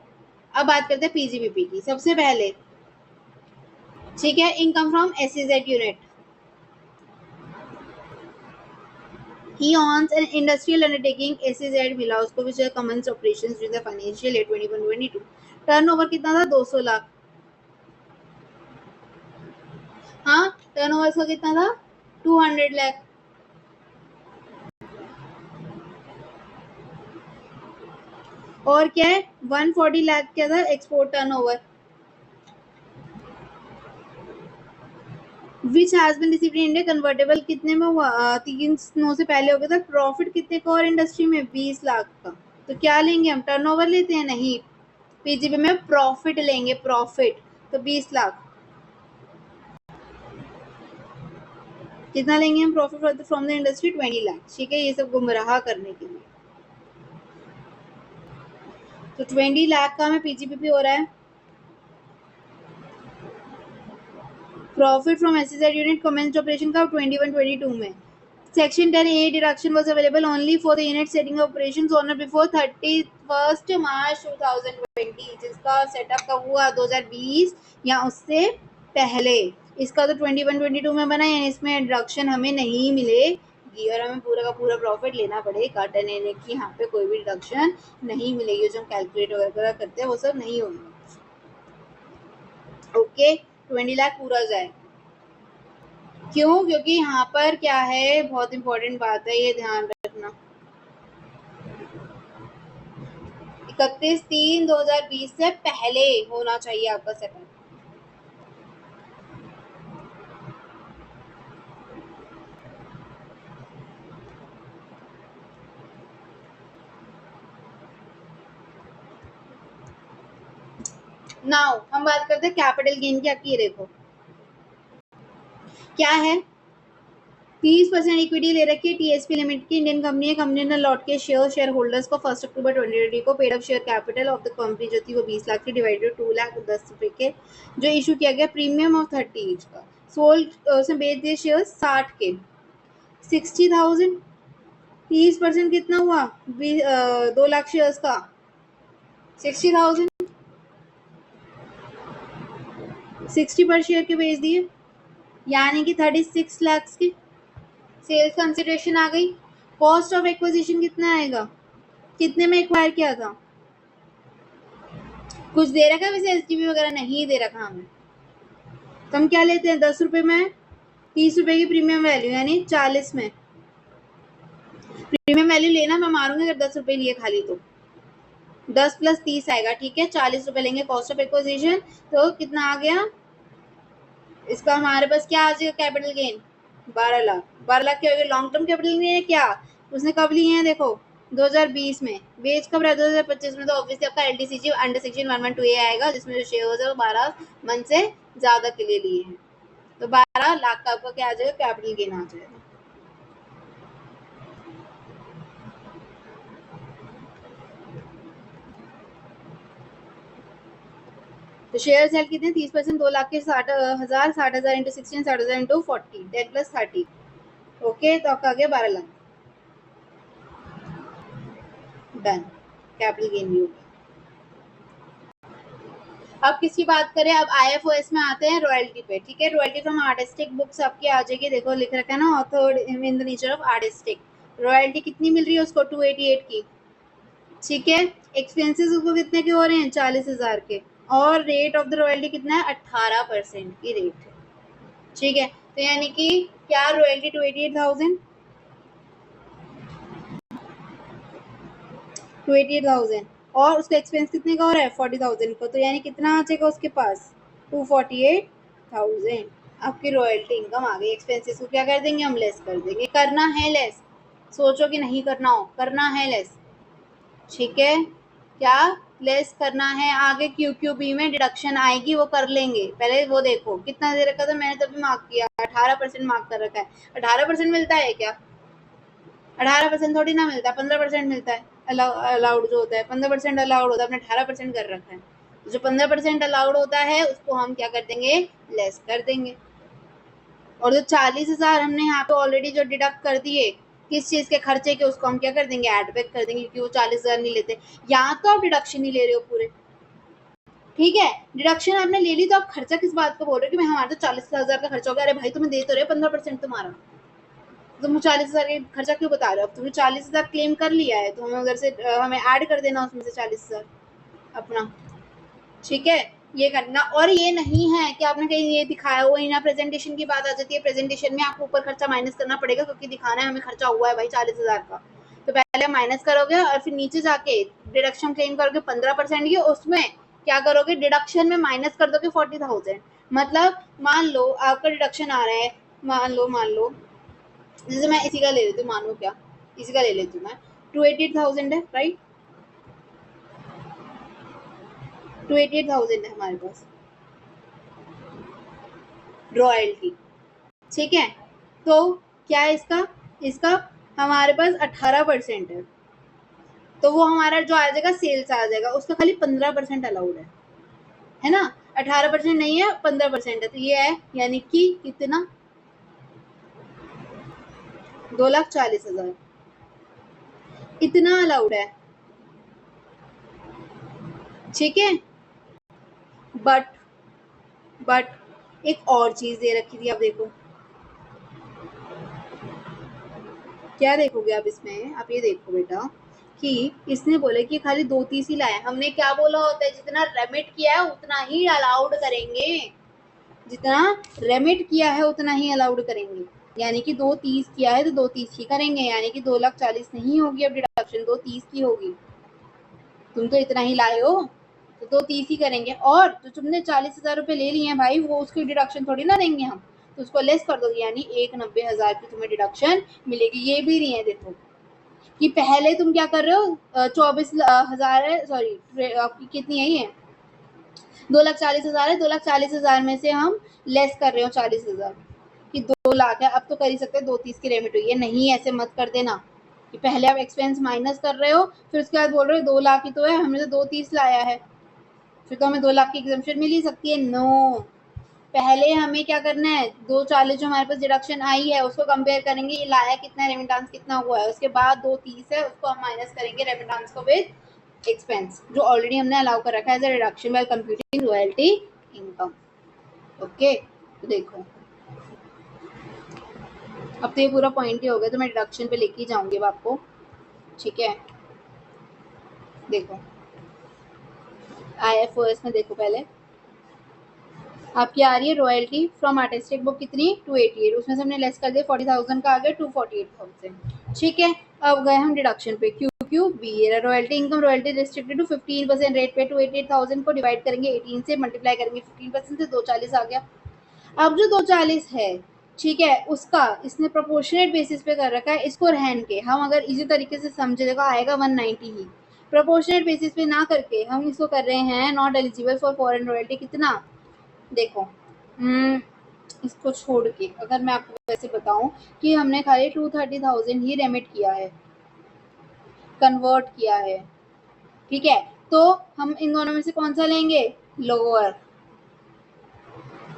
अब बात करते हैं पीजीबीपी की. सबसे पहले ठीक है, income from SEZ unit. He owns an industrial undertaking SEZ मिला उसको which commenced operations during the financial year 21-22. Turnover कितना था, 200 लाख. हाँ, टर्नओवर का कितना था, 200 लाख. और क्या है 140 लाख क्या था export turnover, which has been received in India convertible कितने में हुआ 3 9 से पहले हो गया था। प्रॉफिट कितने का और इंडस्ट्री में 20 लाख का। तो क्या लेंगे हम, टर्नओवर लेते हैं, नहीं पीजीबी में प्रॉफिट लेंगे, प्रॉफिट तो 20 लाख। कितना लेंगे हम profit from the industry 20 lakh. ठीक है, ये सब गुमराह करने के लिए। तो 20 लाख का हमें पीजीबीपी हो रहा है। Profit from SEZ unit commenced operation का 21-22 में। Section 10A deduction was available only for the unit setting operations on or before 31 मार्च 2020, जिसका सेटअप कब हुआ 2020 या उससे पहले। इसका तो 21-22 में बना है, इसमें डिडक्शन हमें नहीं मिलेगी और हमें पूरा का पूरा प्रॉफिट लेना पड़ेगा। 10A की यहाँ पे कोई भी डिडक्शन नहीं मिलेगी, जो हम कैलकुलेट वगैरह करते हैं वो सब नहीं होंगे। ओके, 20 लाख पूरा जाए। क्यों? क्योंकि यहाँ पर क्या है, बहुत इंपॉर्टेंट बात है, ये ध्यान रखना। 31/3/2020 से पहले होना चाहिए आपका सेटअप। नाउ हम बात करते हैं कैपिटल गेन की। आपकी ये देखो क्या है, 30% इक्विटी ले रखी है टीएसपी लिमिटेड की, इंडियन कंपनी है। कंपनी ने लॉट के शेयर होल्डर्स को 1 अक्टूबर 2020 को paid up share capital of the company जो थी वो 20 लाख थी, डिवाइडेड 2 लाख 10 रुपए के, जो इशू किया गया प्रीमियम ऑफ 30 ईच का। सोल्ड उसने बेच दिए शेयर 60 के, 60,000, 30% कितना हुआ 2 लाख शेयर्स का 60,000, 60 पर शेयर के बेच दिए, यानी कि 36 लाख की सेल्स कंसिडरेशन आ गई। कॉस्ट ऑफ एक्विजिशन कितना आएगा, कितने में एक्वायर किया था, कुछ दे रखा है वैसे एसटीवी वगैरह नहीं दे रखा हमें, तो हम क्या लेते हैं 10 रुपए में 30 रुपए की प्रीमियम वैल्यू, यानी 40 में प्रीमियम वैल्यू लेना मैं मारूंगी अगर 10 रुपए लिए खाली तो 10 + 30 आएगा। ठीक है, 40 रुपए लेंगे कॉस्ट ऑफ एक्विजिशन, तो कितना आ गया इसका हमारे पास, क्या आ जाएगा कैपिटल गेन 12 लाख। 12 लाख क्या हो गया, लॉन्ग टर्म कैपिटल गेन है क्या, उसने कब लिए हैं देखो 2020 में, बेच कब रहा है 2025 में, तो ऑब्वियसली आपका एलटीसीजी अंडर सेक्शन 112A आएगा, जिसमें जो शेयर है वो 12 मंथ से ज्यादा के लिए लिए हैं, तो 12 लाख का आपका क्या आ जाएगा कैपिटल गेन आ जाएगा। तो शेयर सेल कितने 30%, 2 लाख के 60,000, 60,000 इंटू 16, 60,000 इंटू 40, 10 + 30। ओके, तो आपका आ गया 12 लाख। डन, कैपिटल गेन भी हो गया। अब किसकी बात करें, अब आईएफओएस में आते हैं रॉयल्टी पे। ठीक है, रॉयल्टी फ्रॉम आर्टिस्टिक बुक्स आपकी आ जाएगी, देखो लिख रखा है ना author in the nature of artistic. Royalty कितनी मिल रही है उसको 288 की। ठीक है, एक्सपेंसेस उसको कितने के हो रहे हैं 40,000 के, और रेट ऑफ द रॉयल्टी कितना है 18% की रेट है। ठीक है, तो यानी कि क्या रॉयल्टी 288,000, 288,000 और उसका एक्सपेंस कितने का हो रहा है 40,000 का, तो यानी कितना आ जाएगा उसके पास 248,000। आपकी रॉयल्टी इनकम आ गई। एक्सपेंसेस को क्या कर देंगे हम, लेस कर देंगे। करना है लेस, सोचो कि नहीं करना हो, करना है लेस। ठीक है, क्या लेस करना है, आगे क्यूक्यूबी में डिडक्शन आएगी वो कर लेंगे, पहले वो देखो कितना दे रखा था, मैंने तभी मार्क किया 18% मार्क कर रखा है। 18% मिलता है क्या, 18% थोड़ी ना मिलता है, 15% मिलता है। अलाउड जो होता है 15% अलाउड होता है, आपने 18% कर रखा है, तो जो 15% अलाउड होता है उसको हम क्या कर देंगे, लेस कर देंगे। और जो 40,000 हमने यहाँ पे ऑलरेडी जो डिडक्ट कर दिए किस चीज के खर्चे के, उसको हम क्या कर देंगे, एड बैक कर देंगे, क्योंकि वो 40,000 नहीं लेते। यहाँ तो आप डिडक्शन नहीं ले रहे हो पूरे। ठीक है, डिडक्शन आपने ले ली तो आप खर्चा किस बात को बोल रहे हो कि भाई हमारा तो 40,000 का खर्चा हो गया। अरे भाई तुम्हें दे तो रहे 15% तुम्हारा, तुम 40,000 का खर्चा क्यों बता रहे हो, अब तुमने 40,000 क्लेम कर लिया है, तो हमें उधर से हमें ऐड कर देना उसमें से 40,000 अपना। ठीक है, ये करना। और ये नहीं है कि आपने कहीं ये दिखाया हुआ ही ना, प्रेजेंटेशन की बात आ जाती है, प्रेजेंटेशन में आपको ऊपर खर्चा माइनस करना पड़ेगा, क्योंकि दिखाना है हमें खर्चा हुआ है भाई 40,000 का। तो पहले माइनस करोगे और फिर नीचे जाके डिडक्शन क्लेम करोगे 15% की, उसमें क्या करोगे डिडक्शन में माइनस कर दोगे 40,000। मतलब मान लो आपका डिडक्शन आ रहा है, मान लो जैसे मैं इसी का ले लेती हूँ, मान लो क्या इसी का ले लेती हूँ मैं, 288,000 है राइट, 288,000 है हमारे पास रॉयल्टी, ठीक है। तो क्या है इसका, इसका हमारे पास 18% है, तो वो हमारा जो आ जाएगा सेल्स आ जाएगा, उसका खाली 15% अलाउड है ना, 18% नहीं है 15% है, तो ये है यानी कि कितना 2,40,000 इतना अलाउड है, ठीक है। बट एक और चीज दे रखी थी, अब देखो क्या देखोगे आप इसमें, आप ये देखो बेटा कि इसने बोले कि खाली 2-30 ही लाए, हमने क्या बोला होता है जितना रेमिट किया है उतना ही अलाउड करेंगे, जितना रेमिट किया है उतना ही अलाउड करेंगे, यानी कि 230 किया है तो 230 ही करेंगे, यानी कि 2,40,000 नहीं होगी अब डिडक्शन, 230 की होगी, तुम तो इतना ही लाए हो तो 230 ही करेंगे, और जो तुमने 40,000 रुपये ले लिए हैं भाई वो उसकी डिडक्शन थोड़ी ना देंगे हम, तो उसको लेस कर दोगे, यानी 1,90,000 की तुम्हें डिडक्शन मिलेगी। ये भी नहीं है देखो कि पहले तुम क्या कर रहे हो, 24,000 है, सॉरी आपकी कितनी है ये 2,40,000 है, 2,40,000 में से हम लेस कर रहे हो 40,000 कि 2 लाख है, अब तो कर ही सकते हैं 230 की रेमिट हुई है, नहीं ऐसे मत कर देना कि पहले आप एक्सपेंस माइनस कर रहे हो फिर उसके बाद बोल रहे हो 2 लाख ही तो है, हमने तो 230 लाया है, फिर तो हमें 2 लाख की एग्जाम्पशन मिल ही सकती है। नो, पहले हमें क्या करना है 2,40,000 जो हमारे पास डिडक्शन आई है उसको कंपेयर करेंगे, ये लाया कितना, रेमिटेंस कितना हुआ है, उसके बाद 230 है उसको हम माइनस करेंगे रेमिटेंस को विद एक्सपेंस जो ऑलरेडी हमने अलाउ कर रखा है as a reduction by computing royalty income. Okay, तो देखो अब तो ये पूरा पॉइंट ही हो गया, तो मैं डिडक्शन पे लेके ही जाऊंगी अब आपको, ठीक है। देखो IFOS में देखो पहले आपकी आ रही है रॉयल्टी फ्रॉम आर्टिस्टिक बुक कितनी 288, उसमें से हमने लेस कर दिया 40,000 का आ गया 248,000, ठीक है। अब गए हम डिडक्शन पे, क्यू बी ये royalty income, royalty restricted to 15% rate पे 288,000 को डिवाइड करेंगे 18 से, मल्टीप्लाई करेंगे 15% से, 240 आ गया। अब जो 240 है ठीक है उसका इसने प्रोपोर्शनेट बेसिस पे कर रखा है, इसको रहन के हम अगर इसी तरीके से समझे देखो आएगा 190 ही, प्रोपोर्शनेट बेसिस पे ना करके हम इसको कर रहे हैं not eligible for foreign royalty कितना, देखो इसको छोड़ के अगर मैं आपको वैसे बताऊं कि हमने खाली 230,000 ही रेमिट किया है, कन्वर्ट किया है, ठीक है, तो हम इन दोनों में से कौन सा लेंगे लोअर,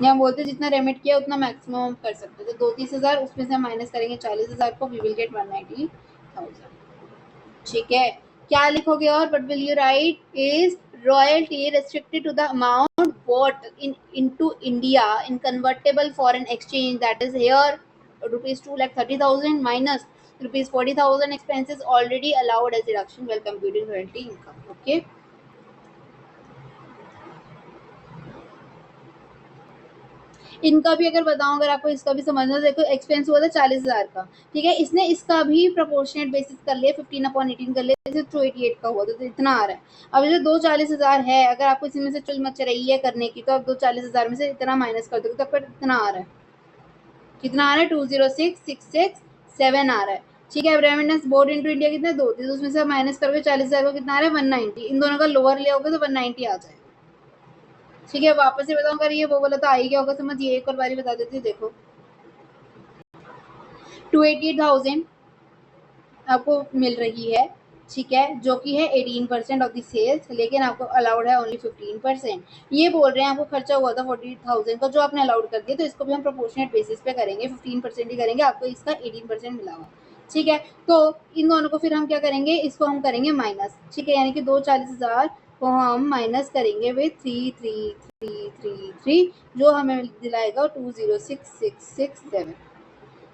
या बोलते जितना रेमिट किया उतना मैक्सिमम हम कर सकते हैं, तो 2-30,000 उसमें से हम माइनस करेंगे 40,000 को, वी विल गेट 190,000, ठीक है। क्या लिखोगे और but will you write is royalty restricted to the amount bought into India in convertible foreign exchange, that is here rupees 2,30,000 minus rupees 40,000 expenses already allowed as deduction while computing royalty income. Okay. इनका भी अगर बताऊं, अगर आपको इसका भी समझना, देखो एक्सपेंस हुआ था 40,000 का, ठीक है, इसने इसका भी प्रोपोर्शनेट बेसिस कर लिया 15/18 कर लिया, जैसे 288 का हुआ तो इतना आ रहा है। अब जो 240,000 है अगर आपको इसी में से चुल मच रही है करने की, तो अब 240,000 में से इतना माइनस कर दोगे तो फिर इतना आ रहा है, कितना आ रहा है 206,667 आ रहा है, ठीक है। रेमिटेंस बोर्ड इनटू इंडिया कितना 2, तो उसमें से माइनस करोगे 40,000 को कितना आ रहा है 190, इन दोनों का लोअर ले आओगे तो 190 आ जाएगा, ठीक है। वापस से बताऊं अगर ये वो बोला तो आई क्या होगा समझ, ये एक और बारी बता देती हूँ, देखो 288,000 आपको मिल रही है, ठीक है, जो कि है 18% ऑफ द सेल्स, लेकिन आपको अलाउड है ओनली 15%। ये बोल रहे हैं आपको खर्चा हुआ था 48,000 का जो आपने अलाउड कर दिया, तो इसको भी हम प्रोपोर्शनेट बेसिस पे करेंगे, 15% ही करेंगे, आपको इसका 18% मिला हुआ, ठीक है। तो इन दोनों को फिर हम क्या करेंगे, इसको हम करेंगे माइनस, ठीक है, यानी कि 240,000 को हम माइनस करेंगे विथ 33333 जो हमें दिलाएगा 206,667,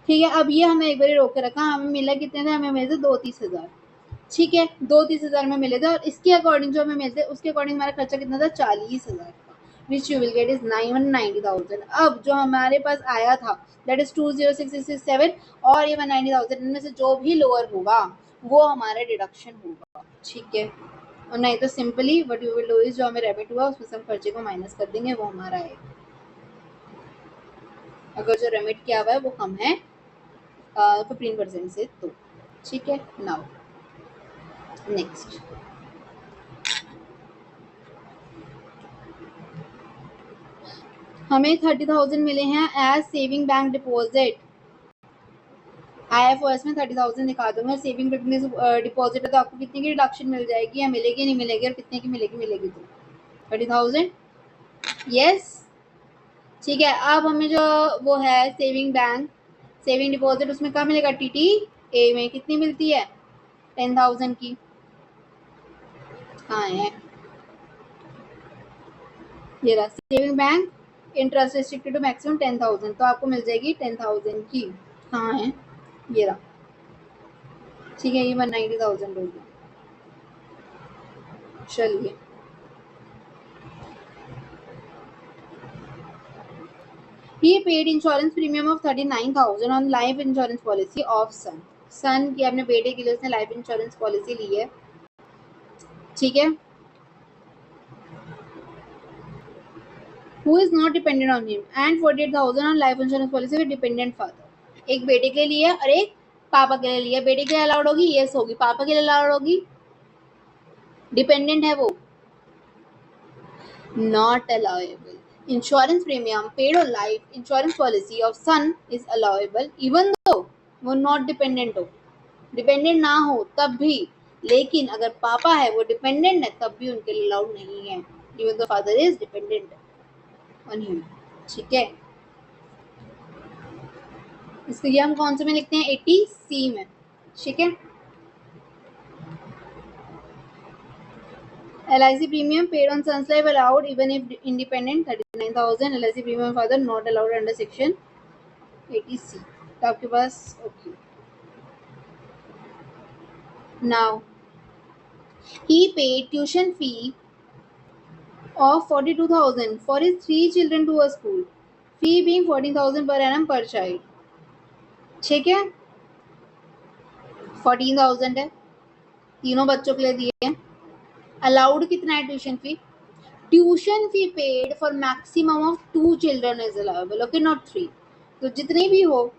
ठीक है। अब ये हमें एक बार रोक के रखा, हमें मिला कितने थे, हमें मिले थे 230,000, ठीक है, 230,000 में मिले थे, और इसके अकॉर्डिंग जो हमें मिलते उसके अकॉर्डिंग हमारा खर्चा कितना था 40,000 का, which you will get is 190,000. अब जो हमारे पास आया था दैट इज 206,667 और ये 190,000, इनमें से जो भी लोअर होगा वो हमारा डिडक्शन होगा. ठीक है, और नहीं तो simply what you will do is जो हमें रेमिट हुआ उसमें से हम खर्चे को माइनस कर देंगे, वो हमारा आएगा. अगर जो रेमिट किया हुआ है वो कम है 15% से तो. ठीक है, नाउ नेक्स्ट हमें 30,000 मिले हैं as saving bank deposit. IFOS में 30,000 दिखा दूंगा. सेविंग डिपॉजिट है तो आपको कितने की रिडक्शन मिल जाएगी या मिलेगी नहीं मिलेगी, और कितने की मिलेगी तो 30,000. यस, ठीक है. अब हमें जो वो है सेविंग बैंक सेविंग डिपॉजिट उसमें क्या मिलेगा, TTA में कितनी मिलती है 10,000 की. हाँ है, ये रहा saving bank interest restricted to maximum 10,000, तो आपको मिल जाएगी 10,000 की. हाँ है, ये रहा. ठीक है, ये 190,000 हो गया. चलिए, He paid insurance premium of 39,000 on life insurance policy of son. सन की अपने बेटे के लिए उसने लाइफ इंश्योरेंस पॉलिसी ली है. ठीक है, who is not dependent on him and 48,000 on life insurance policy with dependent father. एक बेटे के लिए और एक पापा के लिए लिया. बेटे के लिए अलाउड होगी, यस होगी. पापा के लिए अलाउड होगी, डिपेंडेंट है वो, not allowable. Insurance premium paid on life insurance policy of son is allowable even though वो not dependent हो. डिपेंडेंट ना हो तब भी, लेकिन अगर पापा है वो डिपेंडेंट है तब भी उनके लिए अलाउड नहीं है, even the father is dependent on him. ठीक है, इसके लिए हम कौन से में लिखते हैं, 80C में. ठीक है, LIC premium paid on son's life allowed even if independent 39,000. LIC premium father not allowed under section 80C. तो आपके पास okay. Now he paid tuition fee of 42,000 for his 3 children to a school, fee being 14,000 per annum per child. ठीक है, 14,000 है, तीनों बच्चों के लिए दिए हैं. अलाउड कितना है tuition fee, tuition fee paid for maximum of 2 children is allowable, okay, not 3. तो जितनी भी हो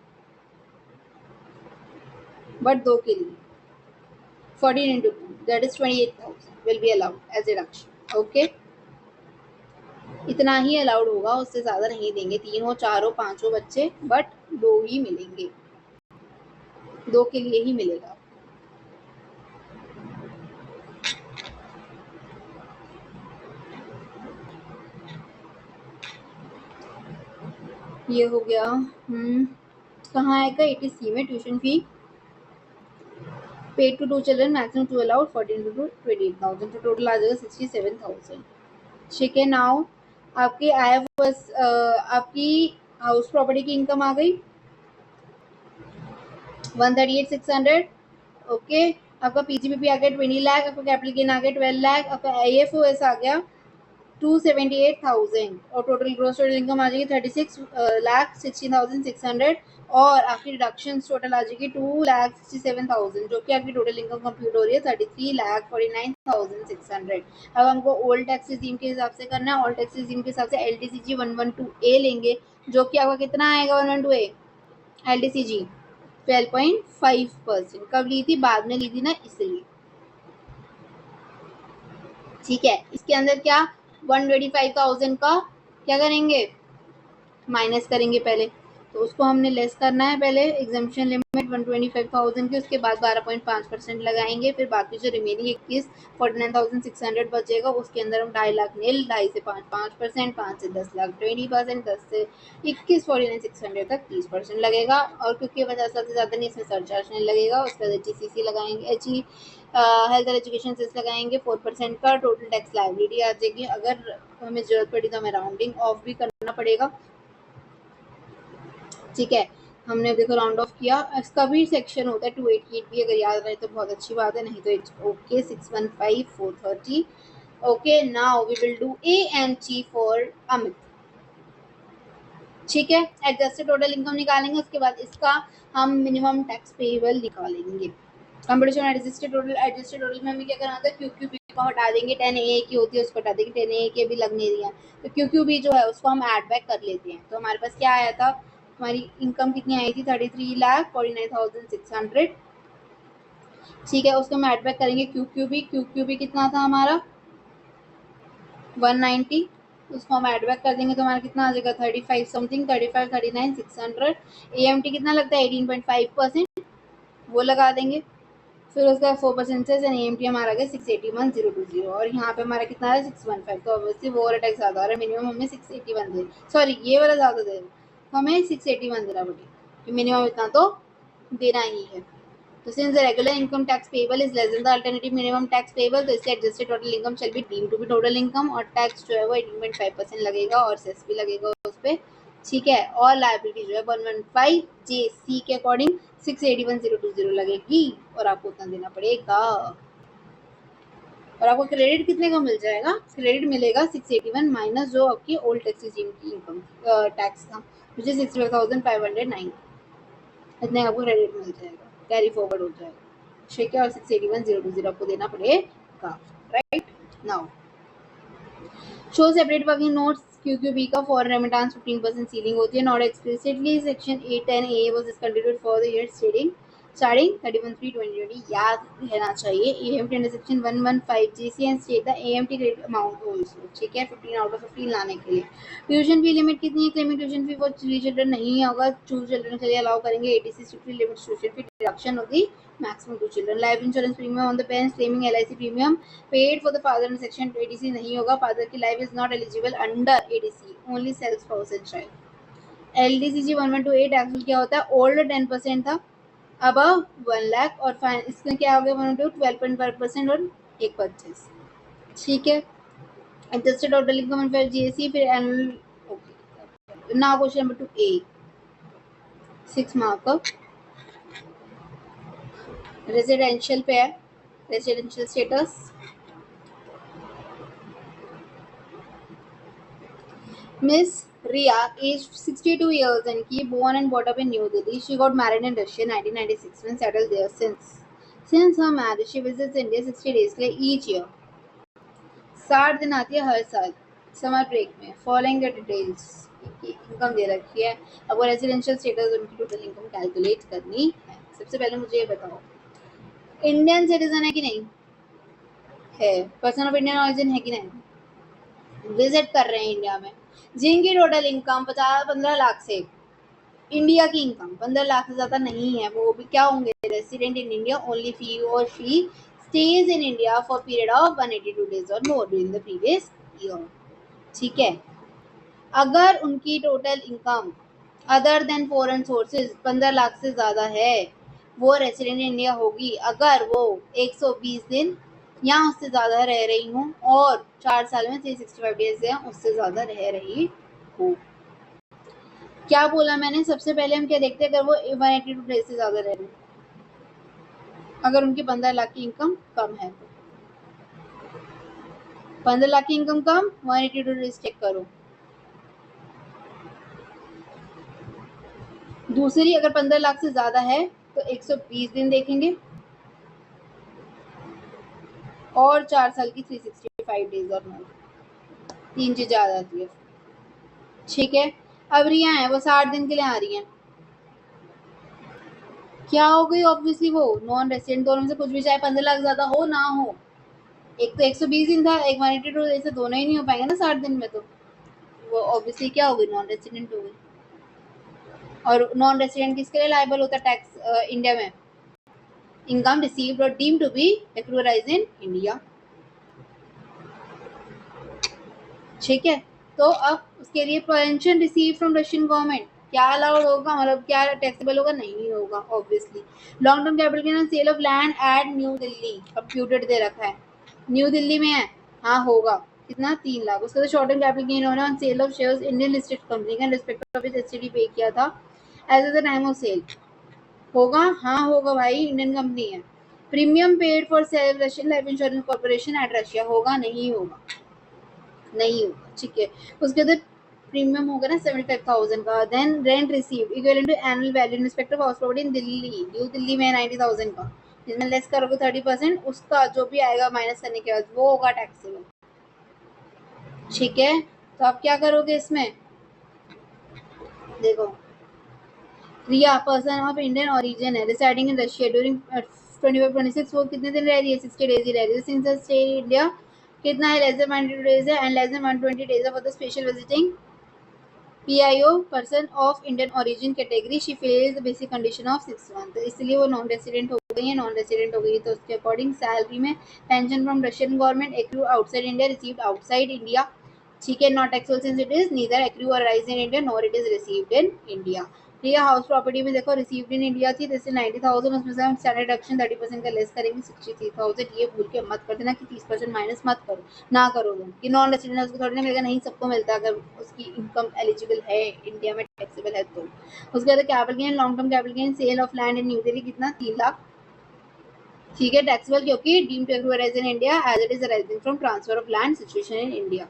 बट 2 के लिए 14 into 2 that is 28,000 will be allowed as deduction. Okay, इतना ही अलाउड होगा, उससे ज्यादा नहीं देंगे. 3 हो 4 हो 5 हो बच्चे, बट 2 ही मिलेंगे, 2 के लिए ही मिलेगा. ये हो गया. कहाँ आएगा, 80C में tuition fee paid to 2 children maximum 2 allowed 14 into 2 28,000, तो टोटल आ जाएगा 67,000. ठीक है, नाउ आपके IFRS आपकी हाउस प्रॉपर्टी की इनकम आ गई 138,600. ओके, आपका PGBP आ गया 20 लाख, आपका कैपिटल गेन आ गया 12 लाख, आपका IFOS आ गया 278,000 और टोटल ग्रोस टोटल इनकम आ जाएगी 36,16,600 और आपकी डिडक्शन टोटल आ जाएगी 2,67,000 जो कि आपकी टोटल इनकम कंप्यूट हो रही है 33,49,600. अब हमको ओल्ड टैक्स रिजीम के हिसाब से करना है. ओल्ड टैक्स रिजीम के हिसाब से LTCG 112A लेंगे जो कि आपका कितना आएगा 112A LTCG 12.5%. कब ली थी, बाद में ली थी ना, इसलिए. ठीक है, इसके अंदर क्या 125,000 का क्या करेंगे, माइनस करेंगे पहले, तो उसको हमने लेस करना है पहले. एग्जाम्पशन लिमिट 125,000 की, उसके बाद 12.5% लगाएंगे, फिर बाकी जो रिमेनिंग 49,600 बचेगा उसके अंदर हम 2.5 लाख नील, 2.5 से 5% 5 से 10 लाख 20%, 10 से 21 49,600 तक 30% लगेगा. और क्योंकि 50,000 से ज़्यादा नहीं इसमें सरचार्ज नहीं लगेगा. उसके बाद HECC लगाएंगे, हेल्थ और एजुकेशन सेस लगाएंगे 4% का. टोटल टैक्स लायबिलिटी आ जाएगी. अगर हमें जरूरत पड़ी तो हमें राउंडिंग ऑफ भी करना पड़ेगा. ठीक है, हमने देखो राउंड ऑफ किया. इसका भी सेक्शन होता है 288 भी, अगर याद रहे तो बहुत अच्छी बात है, नहीं तो it's okay. 615 430 okay, now we will do A and C for Amit. ठीक है, एडजस्टेड टोटल इनकम निकालेंगे, उसके बाद इसका हम मिनिमम टैक्स पेएबल निकालेंगे. कंपटीशन एडजस्टेड टोटल में हमें क्या करना होता है, क्यूक्यूबी को हटा देंगे, 10 ए की होती है उसको हटा देंगे, 10 ए के भी लग नहीं रही है, तो क्यूक्यूबी जो है उसको हम ऐड बैक कर लेते हैं. तो हमारे पास क्या आया था, हमारी इनकम कितनी आई थी, 33,49,600. ठीक है, उसको हम ऐड बैक करेंगे. क्यूक्यूबी कितना था हमारा, 190. उसको हम ऐड बैक कर देंगे तो हमारा कितना आ जाएगा, 35 समथिंग, 35 39,600. एएमटी कितना लगता है, 18.5%, वो लगा देंगे. फिर उसका 4% से एएमटी हमारा आ गया 681,020, और यहाँ पे हमारा कितना है 615. तो ऑब्वियसली वो वाला टैक्स ज़्यादा आ रहा है, मिनिमम हमें 681 दे, सॉरी ये वाला ज़्यादा दे, तो हमें 681 देना पड़ेगा, मिनिमम इतना तो देना ही है. तो since the regular income tax payable is less than the alternative minimum tax payable, तो इससे adjusted total income shall be deemed to be total income, और टैक्स जो है वो 18.5% लगेगा और सेस भी लगेगा उस पर. ठीक है, और लाइबिलिटी जो है 115 JC के अकॉर्डिंग 681,020 लगेगी, और आपको उतना देना पड़ेगा. और आपको क्रेडिट कितने का मिल जाएगा, क्रेडिट मिलेगा 681 माइनस जो आपकी ओल्ड टैक्स रिजीम की इनकम टैक्स था, विच इज 65,509. इतने आपको क्रेडिट मिल जाएगा, कैरी फॉरवर्ड हो जाएगा. ठीक है, और 681,020 आपको देना पड़ेगा. Right now show separate working notes. QQB का फॉर रेमिटेंस 15% सीलिंग होती है. Not explicitly section 810A was discontinued for the year starting 31/3/2020. याद रहना चाहिए. AMT under section 115 GC and state the AMT credit amount also. ठीक है, 15 आउट ऑफ 15 लाने के लिए. ट्यूशन फी लिमिट कितनी है, claiming tuition fee for 3 children नहीं होगा, 2 चिल्ड्रन के लिए अलाउ करेंगे. 86 strictly limits tuition fee, deduction होगी maximum 2 children. Life insurance premium on the parents claiming LIC premium paid for the father in section 80C नहीं होगा. फादर की life is not eligible under 80C, only self spouse and child. LDCG 1128 actual क्या होता है, ओल्ड 10% था, अब 1 लाख, और फाइन इसमें क्या हो गया 12.5% और 1 परचेज. ठीक है, adjusted total income and GST, फिर annual. Okay, now question number 2A, 6 mark का रेजिडेंशियल पे है. Residential status, Miss Ria, aged 62 years and की, born and brought up in New Delhi. She got married in Russia in 1996 and settled there since. Since her marriage, she visits India 60 days के लिए each year. 60 दिन आती है हर साल समर ब्रेक में. फॉलोइंग द डिटेल्स, इनकम दे रखी है, अब रेजिडेंशियल स्टेटस उनकी टोटल इनकम कैलकुलेट करनी है. सबसे पहले मुझे ये बताओ, इंडियन सिटीजन है कि नहीं है, पर्सन ऑफ इंडियन ऑरिजिन है कि नहीं, विजिट कर रहे हैं इंडिया में, जिनकी टोटल इनकम 15 लाख से, इंडिया की इनकम 15 लाख से ज़्यादा नहीं है, वो भी क्या होंगे, resident in India only if he or she stays in India for period of 182 days or more during the previous year. ठीक है, अगर उनकी total income other than foreign sources 15 lakh से ज़्यादा है, वो रेसिडेंट इंडिया होगी अगर वो 120 दिन या उससे ज़्यादा रह रही हूँ और 4 साल में 365 डेज या उससे ज़्यादा रह रही हो. क्या बोला मैंने, सबसे पहले हम क्या देखते हैं, अगर वो 182 डेज से ज़्यादा रह रही, अगर उनकी 15 लाख की इनकम कम है तो 15 लाख की इनकम कम, 182 डेज चेक करो. दूसरी, अगर 15 लाख से ज़्यादा है तो 120 दिन देखेंगे और 4 साल की 365 डेज और मोर, 3 चीज़ें आ जाती है. ठीक है, अब रिया है वो 60 दिन के लिए आ रही हैं, क्या हो गई, ऑब्वियसली वो नॉन रेसिडेंट, दोनों में से कुछ भी, चाहे 15 लाख ज़्यादा हो ना हो, एक तो 120 दिन था, एक 182, ऐसे दोनों ही नहीं हो पाएंगे ना 60 दिन में, तो वो ऑब्वियसली क्या हो गई, नॉन रेसिडेंट हो गई. और नॉन रेसिडेंट किसके लिए लायबल होता है टैक्स इंडिया में, income received or deemed to be accrue arised in India. ठीक है, तो अब उसके लिए pension receive from Russian government क्या अलाउड होगा, मतलब क्या टैक्सेबल होगा, नहीं होगा obviously. Long term capital gain sale of land at New Delhi, computed दे रखा है, न्यू दिल्ली में है, हाँ होगा, कितना 3 लाख. उसके बाद शॉर्ट टर्म कैपिटल गेन होना on sale of shares Indian listed company का रिस्पेक्ट ऑफ एसटीडी पे किया था as at the time of sale, होगा, हाँ होगा भाई, इंडियन कंपनी है. Premium paid for self Russian life insurance corporation at Russia होगा, नहीं होगा, नहीं होगा, ठीक है। उसके बाद प्रीमियम होगा ना 75,000 का। Then rent received equivalent to annual value in respect of house property in Delhi, New Delhi में 90,000 का, जिसमें लेस करोगे 30%, उसका जो भी आएगा माइनस करने के बाद वो होगा टैक्सेबल, ठीक है। तो आप क्या करोगे इसमें, देखो रिया पर्सन ऑफ इंडियन ओरिजिन है, रिसाइडिंग इन रशिया ड्यूरिंग 25-26, वो कितने दिन रह रही है, 60 डेज ही रह रही है। सिंस द स्टे इंडिया कितना है, लेस देन 120 डेज है and less than 120 days for the special visiting PIO person of Indian origin category, she fails the basic condition of 6 month, इसलिए वो नॉन रेसिडेंट हो गई है, नॉन रेसिडेंट हो गई है। तो उसके अकॉर्डिंग सैलरी में pension from Russian government accrue outside India received outside India, ठीक है, not taxable since it is neither accrue or arise in India nor it is received in India. ठीक है, हाउस प्रॉपर्टी में देखो रिसीव्ड इन इंडिया थी, जैसे 90,000, उसमें से हम स्टैंडर्ड डिडक्शन 30% का लेस करेंगे 63,000। ये भूल के मत कर देना कि 30% माइनस मत करो, ना करो तुम कि नॉन रेसिडेंट है उसको थोड़ी ना मिलेगा, नहीं सबको मिलता है अगर उसकी इनकम एलिजिबल है, इंडिया में टैक्सेबल है तो। उसके बाद capital gain, long term capital gain, sale of land in New Delhi कितना, 3 लाख, ठीक है, टैक्सेबल क्योंकि deemed to accrue in India as it is arising from transfer of land situation in India,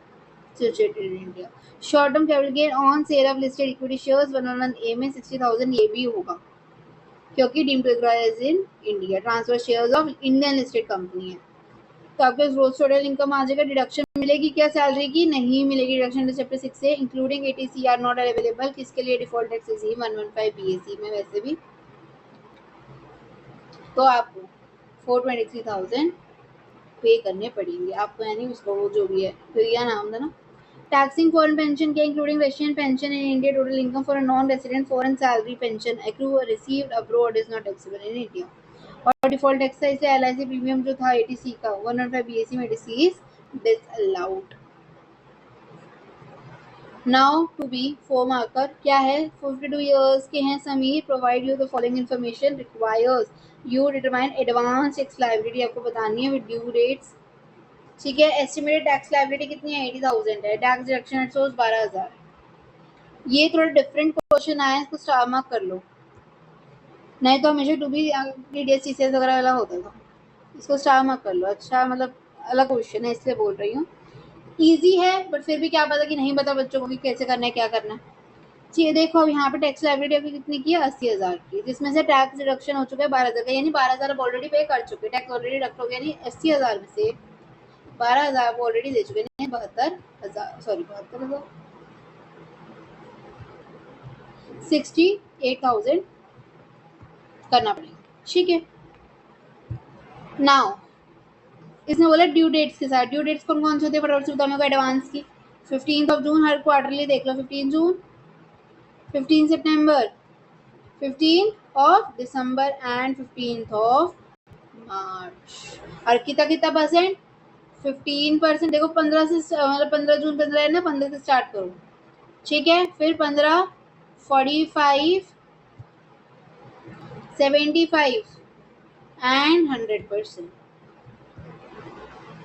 situated in India. Short term capital gain on sale of listed equity shares 111A में 60,000 ये भी होगा क्योंकि deemed to accrue in India, transfer shares of Indian listed company है। तो आपके ग्रोथ टोटल इनकम आ जाएगा, डिडक्शन मिलेगी क्या सैलरी की, नहीं मिलेगी डिडक्शन चैप्टर 6 से, including ATC are not available, किसके लिए, डिफॉल्ट टैक्सेस ही 115 BAC में वैसे भी। तो आपको 423,000 पे करने पड़ेंगे आपको, यानी उसको वो जो भी है प्रिया नाम था ना। टैक्सिंग फॉरेन पेंशन के including Russian pension in India, total income for a non resident foreign salary pension accrue received abroad is not taxable in India. और डिफॉल्ट टैक्स है इसे LIC प्रीमियम जो था ATC का 115 BAC में ATC is disallowed. Now to B 4 marker क्या है, 52 ईयर्स के हैं Sameer, provide you the following information requires you determine advance tax liability, आपको बतानी है विद ड्यू डेट्स, ठीक है। एस्टिमेटेड टैक्स लायबिलिटी कितनी है, 80,000 है, टैक्स डिडक्शन एट सोर्स 12,000। ये थोड़ा डिफरेंट क्वेश्चन आया है, इसको स्टार मार्क कर लो, नहीं तो हमेशा टू बी TDS TCS वगैरह वाला होता था, इसको स्टार मार्क कर लो। अच्छा मतलब अलग क्वेश्चन है इसलिए बोल रही हूँ, ईजी है बट फिर भी क्या पता कि नहीं पता बच्चों को कि कैसे करना है क्या करना है। ये देखो अब यहाँ पे टैक्स लायबिलिटी अभी कितनी की है, 80,000 की, जिसमें से टैक्स डिडक्शन हो चुका है 12,000 का, यानी 12,000 अब ऑलरेडी पे कर चुके, टैक्स ऑलरेडी डिडक्ट हो गया, यानी 80,000 में से 12,000 आप ऑलरेडी दे चुके हैं, 72,000 सॉरी 72,000 68,000 करना पड़ेगा, ठीक है। नाउ इसने बोला ड्यू डेट्स के साथ, ड्यू डेट्स कौन कौन से होते हैं फटाफट से बताने को, एडवांस की 15 जून, हर क्वार्टरली देख लो, 15 जून, 15 सितंबर, 15 दिसंबर एंड 15 मार्च। और कितना कितना परसेंट, 15%, देखो 15 से मतलब 15 जून 15 है ना, 15 से स्टार्ट करो, ठीक है, फिर 15, 45, 75 एंड 100%,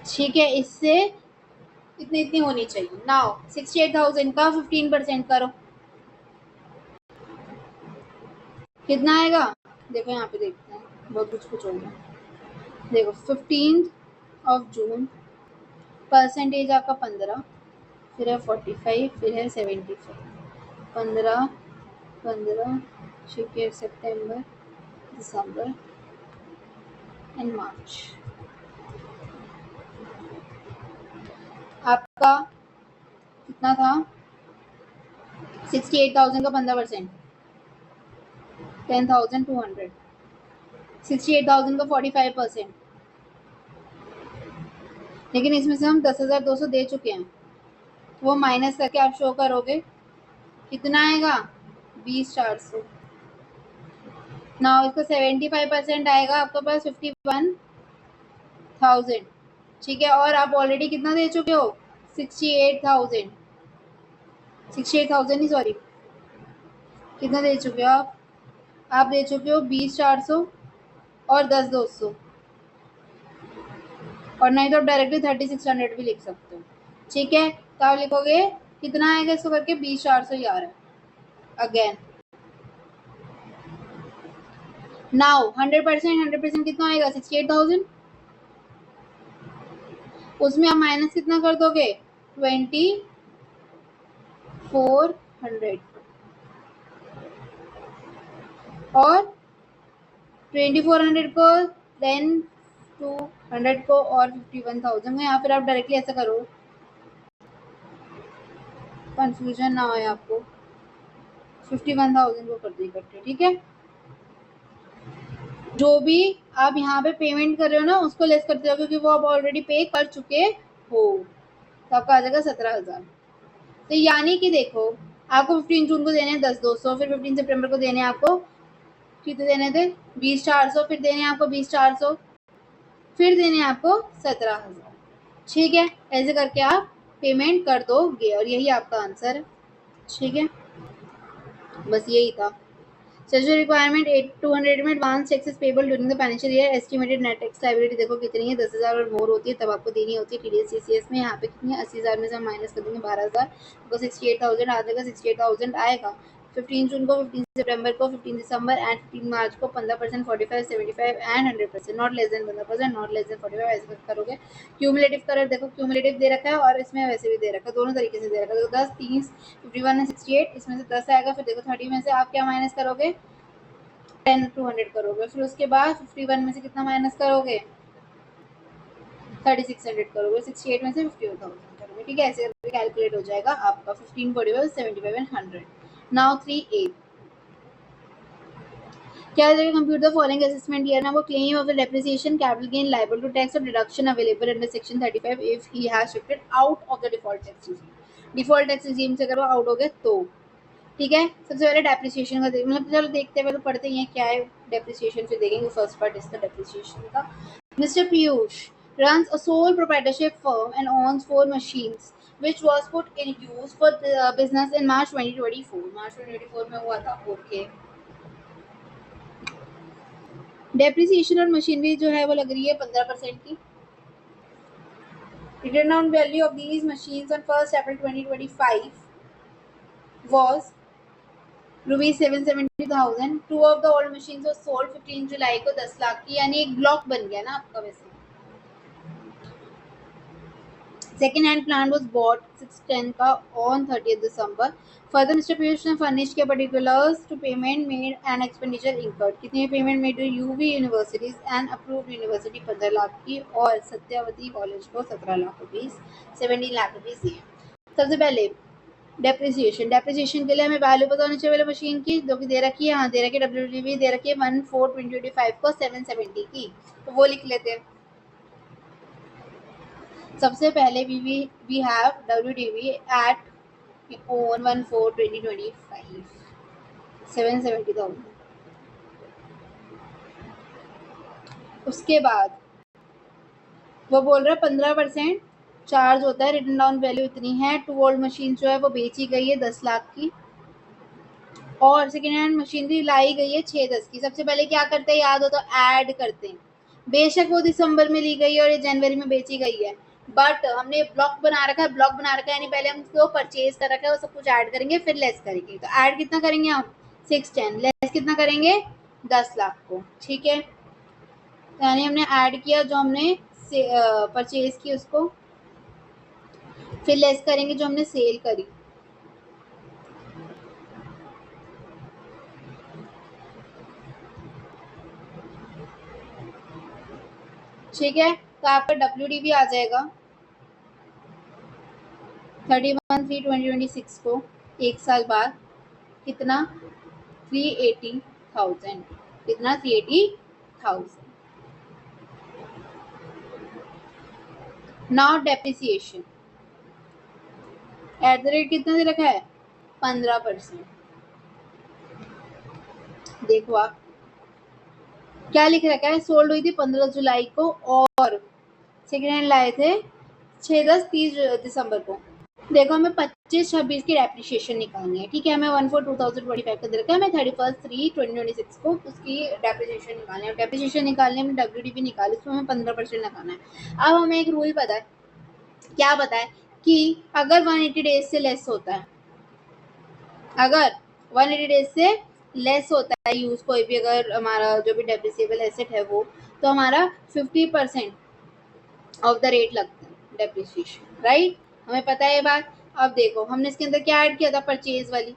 ठीक है। इससे इतनी इतनी होनी चाहिए। नाउ 68,000 का 15% करो, कितना आएगा, देखो यहाँ पे देखते हैं, बहुत कुछ होगा, देखो 15 जून, परसेंटेज आपका 15, फिर है 45, फिर है 75, 15 15, ठीक है, सितंबर, दिसंबर एंड मार्च। आपका कितना था, 68,000 का 15%, 10,200, 68,000 का 45%, लेकिन इसमें से हम 10,200 दे चुके हैं, तो वो माइनस करके आप शो करोगे कितना आएगा, 20,400। ना इसका 75% आएगा आपके पास 51,000, ठीक है, और आप ऑलरेडी कितना दे चुके हो, 68,000, 68,000 ही सॉरी, कितना दे चुके हो आप दे चुके हो 20,400 और 10,200, और नहीं तो आप डायरेक्टली 3600 भी लिख सकते हो, ठीक है। तो आप लिखोगे कितना आएगा इसको करके, 20,400 ही आ रहा है अगेन, नाउ 100% कितना आएगा 68,000, उसमें आप माइनस कितना कर दोगे 2400 और 2400 को देन 200 को और 51,000 में, या फिर आप डायरेक्टली ऐसा करो, कंफ्यूजन ना हो आपको, 51,000 को कर दो इकट्ठे, ठीक है। जो भी आप यहाँ पे पेमेंट कर रहे हो ना उसको लेस करते हो, क्योंकि वो आप ऑलरेडी पे कर चुके हो, तो आपका आ जाएगा 17,000। तो यानी कि देखो, आपको 15 जून को देने हैं 10,200, फिर 15 सितंबर को देने हैं आपको कितने देने थे 20,400, फिर देने हैं आपको 20,400, फिर देने हैं आपको 17,000। ठीक है, ऐसे करके आप पेमेंट कर दोगे और यही आपका आंसर है। ठीक है, बस यही था। Statutory requirement 200 में advance taxes payable during the financial year, estimated net tax liability देखो कितनी है 10,000 और मोर होती है तब आपको देनी होती है TDS CCS में। यहाँ पे कितनी है 80,000 में से हम माइनस कर देंगे 12,000, तो 68,000 आ जाएगा। 68,000 आएगा 15 जून को, 15 सितंबर को, 15 दिसंबर एंड 15 मार्च को 15%, 45, 75 and 100%, not less than 15%, not less than 45, ऐसे करोगे। क्यूमुलेटिव कलर देखो, क्यूमुलेटिव दे रखा है और इसमें वैसे भी दे रखा है, दोनों तरीके से दे रखा है। देखो 10, 30, 51 एंड 68, इसमें से 10 आएगा, फिर देखो 30 में से आप क्या माइनस करोगे 10,200 करोगे, फिर उसके बाद 51 में से कितना माइनस करोगे 3600 करोगे, 68 में से 51,000 करोगे। ठीक है, ऐसे कैलकुलेट हो जाएगा आपका 15, 45, 75 एंड 100। नाउ 3A, क्या compute the following assessment year ना, वो claim of depreciation capital gain liable to tax or deduction available under section 35 if he has shifted out of the default tax regime. Default tax regime से अगर वो आउट हो गए तो। ठीक है, सबसे पहले डेप्रिसिएशन का मतलब चलो देखते हैं, तो पढ़ते ही हैं क्या है डेप्रिसिएशन, फिर देखेंगे फर्स्ट पार्ट इसका डेप्रिसिएशन का। Mr. Piyush runs a sole proprietorship firm and owns 4 machines which was put in use for the business in March 2024। March 2024 में हुआ था। ओके, डेप्रिसिएशन और मशीनरी जो है वो लग रही है 15% की। Written down value of these machines on 1st April 2025 was rupees 770,000। Two of the old machines were sold 15 जुलाई को 10 लाख की, यानी एक ब्लॉक बन गया ना आपका। वैसे second hand plant was bought 610 का on 30th December। Further, Mr. Piyush ने furnished के particulars to payment made and expenditure incurred। कितनी payment made UV universities and approved university 15 lakh की और सत्यावती कॉलेज को 17 लाख रुपीज 17 लाख रुपीज दिए। सबसे पहले डेप्रिसिएशन, डेप्रिसिएशन के लिए हमें वैल्यू पता होनी चाहिए मशीन की, जो कि दे रखी है, हाँ दे रखी है, WDV दे रखी है 14/2025 को 770 की, तो वो लिख लेते हैं। सबसे पहले we have WDV at on 1/4/2025 770,000। उसके बाद वो बोल रहा है 15% चार्ज होता है, रिटर्न डाउन वैल्यू इतनी है। टू ओल्ड मशीन जो है वो बेची गई है 10 लाख की और सेकेंड हैंड मशीनरी लाई गई है 6-10 की। सबसे पहले क्या करते हैं याद हो तो ऐड करते हैं, बेशक वो दिसंबर में ली गई है और ये जनवरी में बेची गई है, बट हमने ब्लॉक बना रखा है, ब्लॉक बना रखा है यानी पहले हम उसको परचेज कर रखा है, वो सब कुछ ऐड करेंगे फिर लेस करेंगे। तो ऐड कितना करेंगे हम 610, लेस कितना करेंगे 10 लाख को। ठीक है, यानी हमने ऐड किया जो हमने परचेज की उसको, फिर लेस करेंगे जो हमने सेल करी। ठीक है, तो आपका WDV आ जाएगा 31/3/2026 को, एक साल बाद कितना 380,000, कितना 380,000। Now depreciation at the rate कितना दे रखा है 15%। देखो आप क्या लिख रखा है, सोल्ड हुई थी 15 जुलाई को और सेकेंड हैंड लाए थे 6-10-30 दिसंबर को। देखो हमें 25-26 की डेप्रिसिएशन निकालनी है। ठीक है, हमें 1/4/2025 का दे रखा है, हमें 31/3/2026 को उसकी डेप्रिसिएशन निकालनी है। डेप्रिसिएशन निकालने में WDV निकाली, उसमें हमें 15% लगाना है। अब हमें एक रूल पता है, क्या पता है कि अगर 180 डेज से लेस होता है, अगर 180 डेज से लेस होता है यूज कोई भी, अगर हमारा जो भी डेप्रिसिएबल एसेट है वो, तो हमारा 50% ऑफ द रेट लगता है डेप्रिसिएशन, राइट। हमें पता है ये बात। अब देखो हमने इसके अंदर क्या ऐड किया था, परचेज वाली,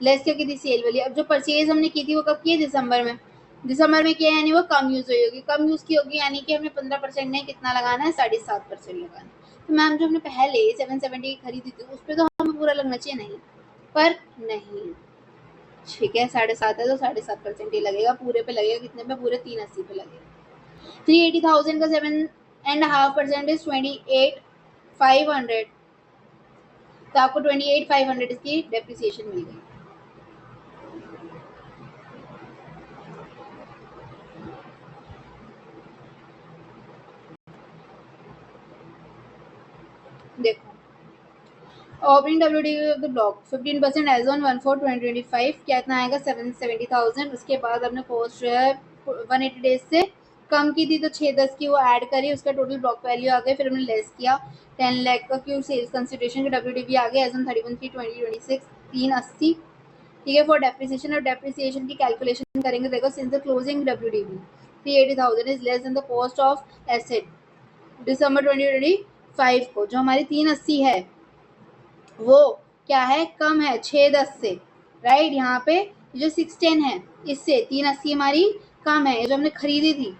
लेस क्या की थी, सेल वाली। अब जो परचेज हमने की थी वो कब की है, दिसंबर में। दिसंबर में किया यानी वो कम यूज हुई होगी, कम यूज की होगी यानी कि हमें 15% नहीं, कितना लगाना है, 7.5% लगाना है। तो मैम जो हमने पहले 770 की खरीदी थी उस पर तो हमें पूरा लगना चाहिए, नहीं, पर नहीं, ठीक है, 7.5 है तो 7.5% ही लगेगा, पूरे पे लगेगा, कितने पे, पूरे 380 पे लगेगा। 380,000 का 7.5% इज 28,500, तो आपको 28,500 इसकी डेप्रिसिएशन मिल गई। देखो opening WDV of the block 15% as on 1/4/2025 क्या इतना आएगा, 770,000। उसके बाद हमने कॉस्ट जो है 180 डेज से कम की थी तो 610 की वो ऐड करी, उसका टोटल ब्लॉक वैल्यू आ गया, फिर हमने लेस किया 10 लाख का, क्यों सेल्स कंसिडरेशन का WDV आ गया एज ऑन 31/3/2026 380, ठीक है। फॉर डेप्रिसिएशन और डेप्रिसिएशन की कैलकुलेशन करेंगे, देखो since the closing WDV 380,000 is less than the cost of asset दिसंबर 2025 को, जो हमारी 380 है वो क्या है, कम है 610 से, राइट। यहाँ पे जो 610 है इससे 380 हमारी कम है, जो हमने खरीदी थी,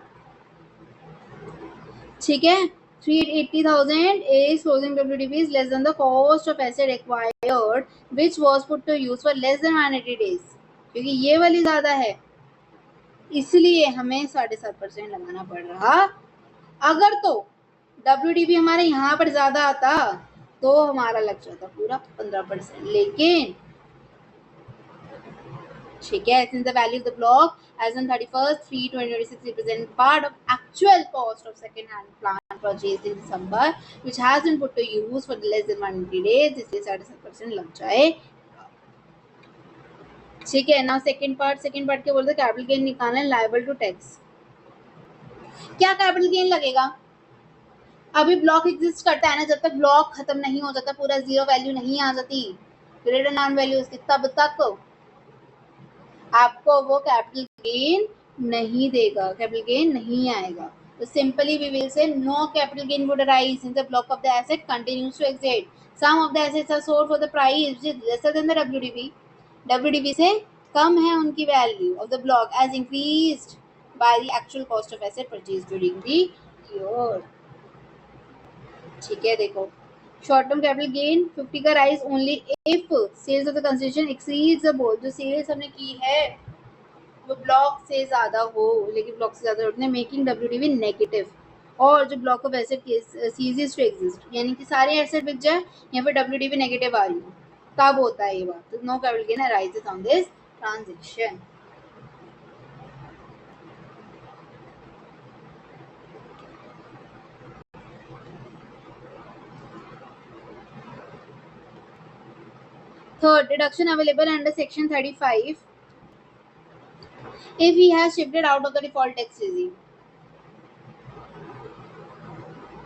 ठीक है। 380,000 is closing WDV is less than the cost of asset acquired which was put to use for less than 180 days, क्योंकि ये वाली ज्यादा है इसलिए हमें 7.5% लगाना पड़ रहा। अगर तो WDV हमारे यहाँ पर ज्यादा आता तो हमारा लग जाता पूरा 15%, लेकिन ठीक है, since the value of the block as on 31st 3/2026 represent part of actual cost of second hand plant purchased in December which has been put to use for less than 180 days, इसलिए 7.5% लग जाए, ठीक है। नाउ सेकंड पार्ट क्या बोलते हैं, कैपिटल गेन निकालना है लायबल टू टैक्स। क्या कैपिटल गेन लगेगा, अभी ब्लॉक एग्जिस्ट करता है ना, जब तक ब्लॉक खत्म नहीं हो जाता, पूरा जीरो वैल्यू नहीं आ जाती, ग्रेटर नॉन वैल्यू उसकी, तब तक आपको वो कैपिटल गेन नहीं देगा, कैपिटल गेन नहीं आएगा। तो simply we will say no capital gain would arise since the block of the asset continues to exist, some of the assets are sold for the price which is lesser than the WDV से कम है उनकी value of the block as increased by the actual cost of asset purchased during the year, ठीक है। देखो शॉर्ट टर्म कैपिटल गेन 50 का rise only if sales of the consideration exceeds the बोल, जो सेल्स हमने की है वो ब्लॉक से ज़्यादा हो, लेकिन ब्लॉक से ज़्यादा उठने मेकिंग WDV नेगेटिव, और जो block of asset ceases to exist, यानी कि सारे एसेट बिक जाए या फिर WDV नेगेटिव आ रही हो, तब होता है ये बात। तो no capital gain arises on this transaction. Third, deduction available under section 35 if he has shifted out of the default tax regime।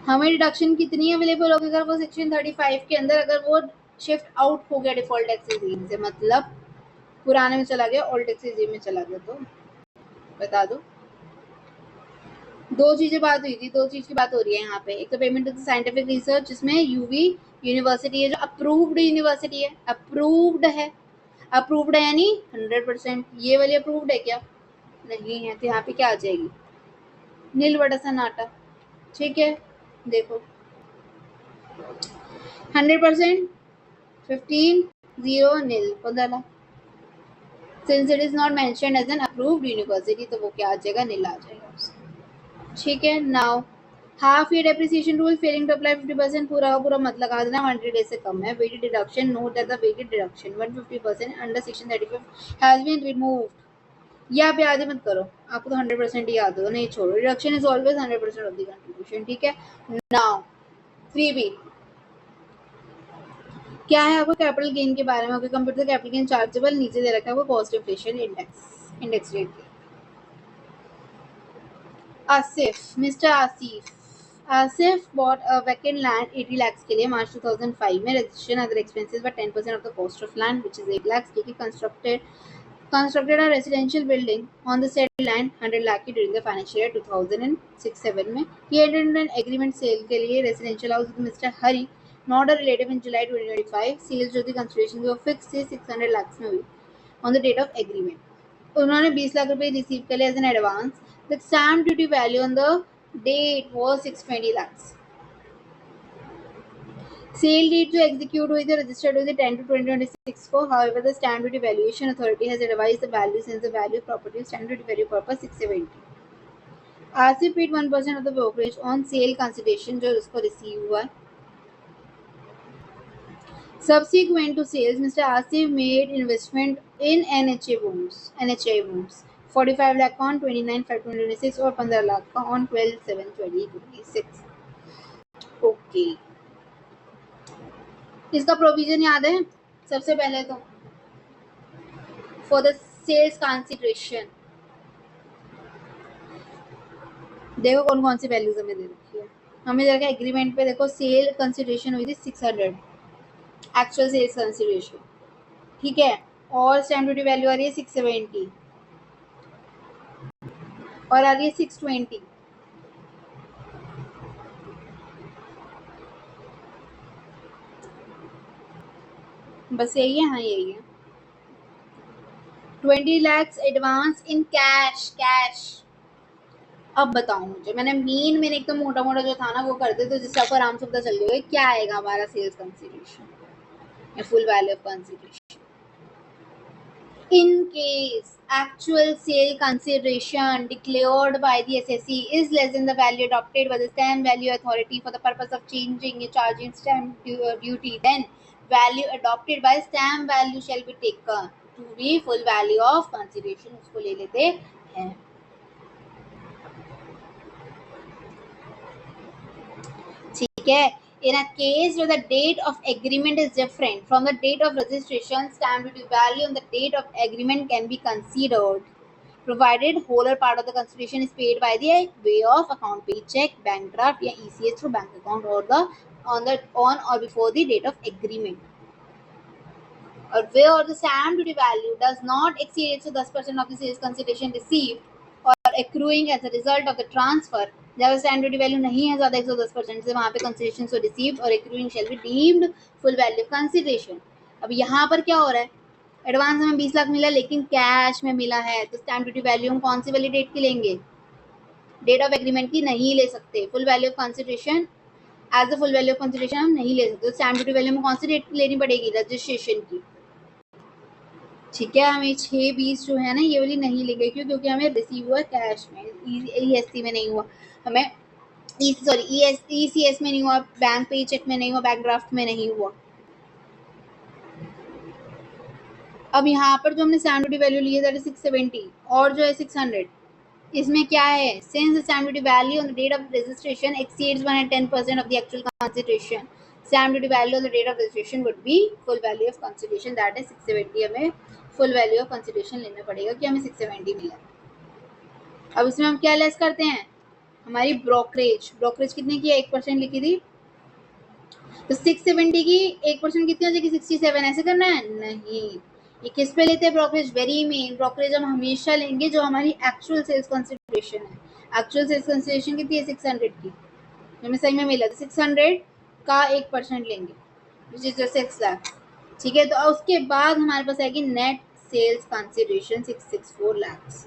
हमें डिडक्शन कितनी अवेलेबल होगी अगर वो सेक्शन 35 के अंदर अगर वो शिफ्ट आउट हो गया डिफॉल्ट टैक्स रिजीम से, मतलब पुराने में चला गया ओल्ड टैक्स रिजीम में चला गया, तो बता दो। दो चीजें बात हुई थी, दो चीज की बात हो रही है यहाँ पे, एक तो payment to the scientific research जिसमें यूवी यूनिवर्सिटी है, जो अप्रूव्ड यूनिवर्सिटी है, अप्रूव्ड है, अप्रूव्ड है यानी 100%। ये वाली अप्रूव्ड है क्या, नहीं है, तो यहाँ पे क्या आ जाएगी, नील बटा सन्नाटा, ठीक है। देखो 100% 15 0 nil 15, since it is not mentioned as an approved university तो वो क्या आ जाएगा, नील आ जाएगा उसका, ठीक है। Now half year depreciation rule failing to apply 50% पूरा का पूरा मत लगा देना, 100 डेज से कम है। Weighted deduction note that the weighted deduction 150% under section 35 has been removed. ये आप याद ही मत करो, आपको तो 100% ही याद होगा, नहीं छोड़ो, deduction is always 100% of the contribution, ठीक है। नाउ 3B क्या है, आपको कैपिटल गेन के बारे में, आपके कंप्यूटर कैपिटल गेन चार्जेबल नीचे दे रखा है वो कॉस्ट इन्फ्लेशन इंडेक्स रेट के। Asif, mister Asif bought a vacant land 80 lakhs के लिए मार्च 2005 में, रजिस्ट्रेशन अदर एक्सपेंसेस व 10% of the cost of land which is 8 lakhs, ठीक है। Constructed constructed a residential building on the said land 100 lakh की during the financial year 2006-7 में. He entered an agreement sale के लिए residential house with Mr. Hari, not a relative, in July 2025. Sales जो थी consideration वो fixed थी 600 lakhs में हुई on the date of agreement. उन्होंने 20 लाख रुपए रिसीव कर लिया as an advance. The stamp duty value on the date was 620 lakhs. Sale deed जो एग्जीक्यूट हुई थी रजिस्टर्ड हुई थी 10 to 2026 को. However the stamp duty valuation authority has revised the value since the value property stamp duty value purpose 670. RC paid 1% of the brokerage on sale consideration जो उसको रिसीव हुआ. Subsequent to sales, Mr. Asif made investment in NHA bonds. 45 lakh on 29/5/2026 और 15 लाख का on 12/7/2026. ओके, इसका प्रोविजन याद है. सबसे पहले तो फॉर द सेल्स कंसिडरेशन देखो कौन कौन सी वैल्यूज हमें दे रखी है. हमें दे रखा है एग्रीमेंट पे. देखो सेल कंसिडरेशन हुई थी 600 एक्चुअल सेल्स कंसिडरेशन, ठीक है. और स्टैम्प ड्यूटी वैल्यू आ रही है 670 और आ रही है 620. बस यही है. हाँ यही है. 20 lakhs एडवांस इन कैश. अब बताओ मुझे, मैंने मैंने एकदम मोटा मोटा जो था ना वो कर दे तो जिससे आपको आराम से पता चल जाएगा क्या आएगा हमारा सेल्स कंसिडरेशन या full value of consideration. In case actual sale consideration declared by the SSE is less than the value adopted by the stamp value authority for the purpose of changing a charging stamp duty, then value adopted by stamp value shall be taken to be full value of consideration. उसको ले लेते हैं. ठीक है. In a case where the date of agreement is different from the date of registration, stamp duty value on the date of agreement can be considered, provided whole or part of the consideration is paid by the way of account pay check, bank draft या ECS through bank account or on or before the date of agreement. Or where the stamp duty value does not exceed 10% of the sales consideration received or accruing as a result of the transfer. जब स्टैम्प ड्यूटी वैल्यू नहीं है ज़्यादा 110% से, वहाँ पे कंसिडरेशन सो रिसीव्ड और accruing shall be deemed full value of consideration. अब यहाँ पर क्या हो रहा है, एडवांस हमें 20 लाख मिला लेकिन कैश में मिला है, तो स्टैम्प ड्यूटी वैल्यू हम कौन सी वाली डेट की लेंगे, डेट ऑफ एग्रीमेंट की नहीं ले सकते. Full value of consideration as a full value of consideration हम नहीं ले सकते. तो स्टैम्प ड्यूटी वैल्यू में कौन सी डेट की लेनी पड़ेगी, रजिस्ट्रेशन की. ठीक है. हमें 6/20 जो है ना ये वाली नहीं लेंगे क्योंकि हमें रिसीव हुआ कैश में, ESC में नहीं हुआ, हमें ECS में नहीं हुआ, बैंक पे चेक में नहीं हुआ, बैंक ड्राफ्ट में नहीं हुआ. अब यहाँ पर जो हमने स्टैम्प ड्यूटी वैल्यू ली है दैट इज 670 और जो है 600, इसमें क्या है, since stamp duty value on the date of registration exceeds 110% of the actual consideration, stamp duty value on the date of registration would be full value of consideration that is 670. हमें फुल वैल्यू ऑफ कंसिडरेशन लेना पड़ेगा कि हमें 670 मिला. अब इसमें हम क्या लेस करते हैं, हमारी ब्रोकरेज कितने की है, 1% लिखी थी, तो 670 की 1% कितनी हो जाएगी, 67. ऐसे करना है नहीं, ये किस पे लेते हैं ब्रोकरेज, वेरी मेन ब्रोकरेज हम हमेशा लेंगे जो हमारी एक्चुअल सेल्स कंसिडरेशन है. एक्चुअल सेल्स कंसिडरेशन कितनी है, 600 की, हमें सही में मिला तो 600 का 1% लेंगे विच इज 6 लाख. ठीक है. तो उसके बाद हमारे पास आएगी नेट सेल्स कंसिडरेशन 664 लाख.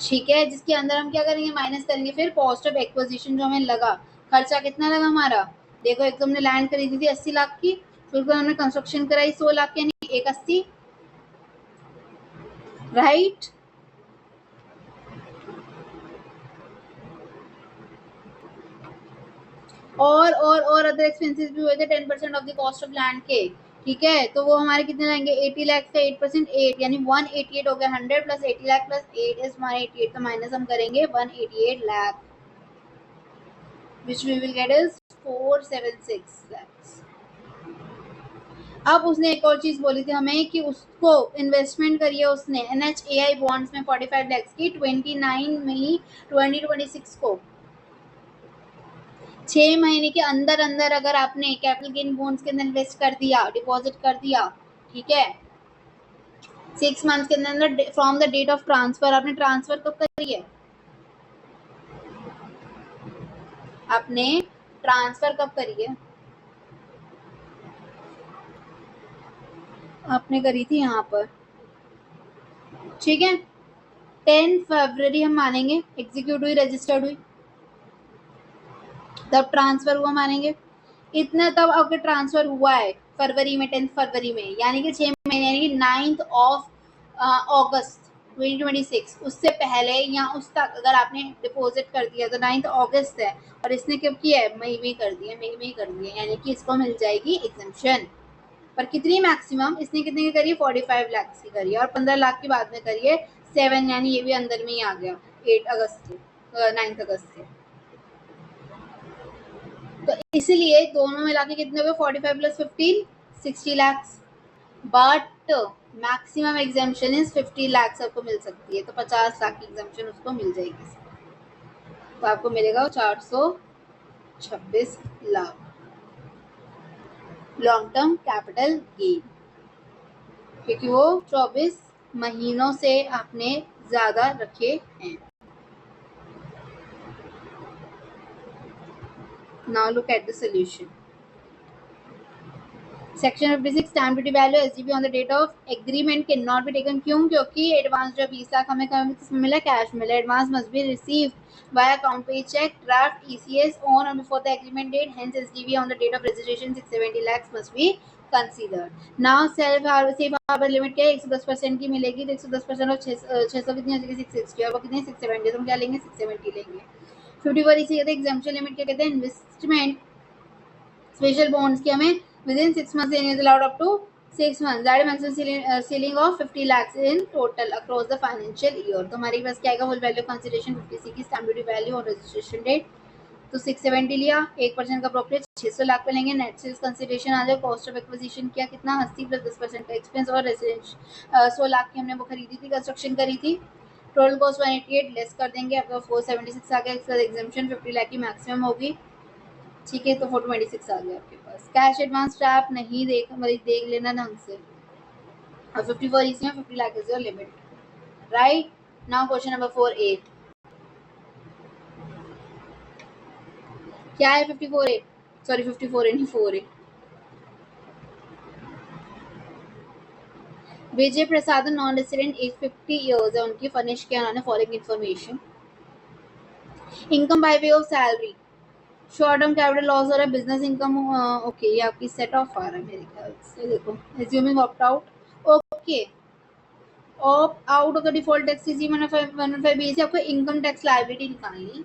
ठीक है. जिसके अंदर हम क्या करेंगे, माइनस करेंगे फिर कॉस्ट ऑफ एक्विजिशन जो हमें लगा, खर्चा कितना लगा हमारा, देखो एक तो हमने लैंड खरीदी थी 80 लाख की, फिर हमने कंस्ट्रक्शन कराई 100 लाख यानी 180, राइट. और अदर एक्सपेंसेस भी हुए थे 10% of the cost of land के. ठीक है. तो वो हमारे कितने रहेंगे, 80 लाख का 8% 8 यानी 188 हो गया. 100 प्लस 80 लाख प्लस 8 इज 188. तो माइनस हम करेंगे 188 lakh which we will get is 476 lakhs. अब उसने एक और चीज बोली थी हमें कि उसको इन्वेस्टमेंट करिए उसने NHAI बॉन्ड्स में 45 lakhs की 29 मई 2026 को. 6 महीने के अंदर अंदर अगर आपने कैपिटल गेन बॉन्ड्स के अंदर इन्वेस्ट कर दिया, डिपॉजिट कर दिया, ठीक है, 6 मंथ के अंदर from the date of transfer. आपने ट्रांसफर कब करी है? आपने ट्रांसफर कब करी है? आपने करी थी यहाँ पर, ठीक है। 10 फरवरी हम मानेंगे एग्जीक्यूट हुई, रजिस्टर्ड हुई, तब ट्रांसफर हुआ मानेंगे। इतना तब अगर ट्रांसफर हुआ है फरवरी में, 10 फरवरी में, यानी कि 6 महीने, यानी कि 9th ऑफ अगस्त 2026, उससे पहले या उस तक अगर आपने डिपॉजिट कर दिया तो 9th अगस्त है और इसने कब किया है? मई में कर दिया, मई में कर दिया, यानी कि इसको मिल जाएगी एग्जम्पशन। पर कितनी मैक्सिमम? इसने कितने की करी है? 45 लाख की करी है और 15 लाख की बाद में करी है 7, यानी ये भी अंदर में ही आ गया 8 अगस्त से, 9 अगस्त से। तो इसलिए दोनों मिला के कितने हुए? 45 plus 15, 60 lakh. But maximum exemption is 50 lakh आपको मिल सकती है, तो 50 लाख की एग्जाम्पशन उसको मिल जाएगी। तो आपको मिलेगा 426 lakh long term capital gain, क्योंकि वो 24 महीनों से आपने ज्यादा रखे हैं। Now look at the solution. Section 56 stamp duty value SDP on the date of agreement can not be taken. क्यों? क्योंकि एडवांस जो 20 लाख हमें किसमें मिला? कैश मिला। Advance must be receive via account pay cheque draft ECS on or before the agreement date, hence SDP on the date of registration 670 lakh must be considered. Now safe harbour limit क्या है? 110% की मिलेगी, तो 110% और 600 कितनी हो जाएगी? 660, और वो कितनी? 670, तो हम क्या लेंगे? 670 लेंगे। 54 इसी कहते हैं एग्जाम्पशन लिमिट, क्या कहते हैं? इन्वेस्टमेंट स्पेशल बॉन्ड्स की हमें within 6 months is allowed up to 6 months, that is maximum ceiling of 50 lakhs in total across the financial year। तो हमारे पास क्या आएगा? फुल वैल्यू कंसिडरेशन 50 की स्टैम्प ड्यूटी वैल्यू और रजिस्ट्रेशन डेट, तो 670 लिया, 1% का ब्रोकरेज 600 लाख पे लेंगे। नेट सेल्स कंसिडरेशन आ जाए, कॉस्ट ऑफ एक्विजिशन किया कितना? 80 प्लस 10% का एक्सपेंस, और रेजिडेंस 100 लाख की हमने वो खरीदी थी, कंस्ट्रक्शन करी थी। टोटल कॉस्ट 188 लेस कर देंगे, आपका 476 आ गया। इसका एग्जाम्पशन 50 लाख की मैक्सिमम होगी, ठीक है। तो 426 आ गया आपके पास। कैश एडवांस ट्रैप नहीं देख, मतलब देख लेना ढंग से। और 54 इसमें 50 lakh is your limit, right. Now question number 4A क्या है? 54A, सॉरी 54A नहीं 4A। विजय प्रसाद नॉन रेसिडेंट एज 50 इयर्स है उनकी, फर्निश किया उन्होंने following information. Income by way of salary, short term capital loss हो रहा है, बिजनेस इनकम, ओके, ये आपकी सेट ऑफ आ रहा है मेरे ख्याल से। देखो assuming opt out, okay, opt out of the default tax is 115 आपको इनकम टैक्स लायबिलिटी निकालनी,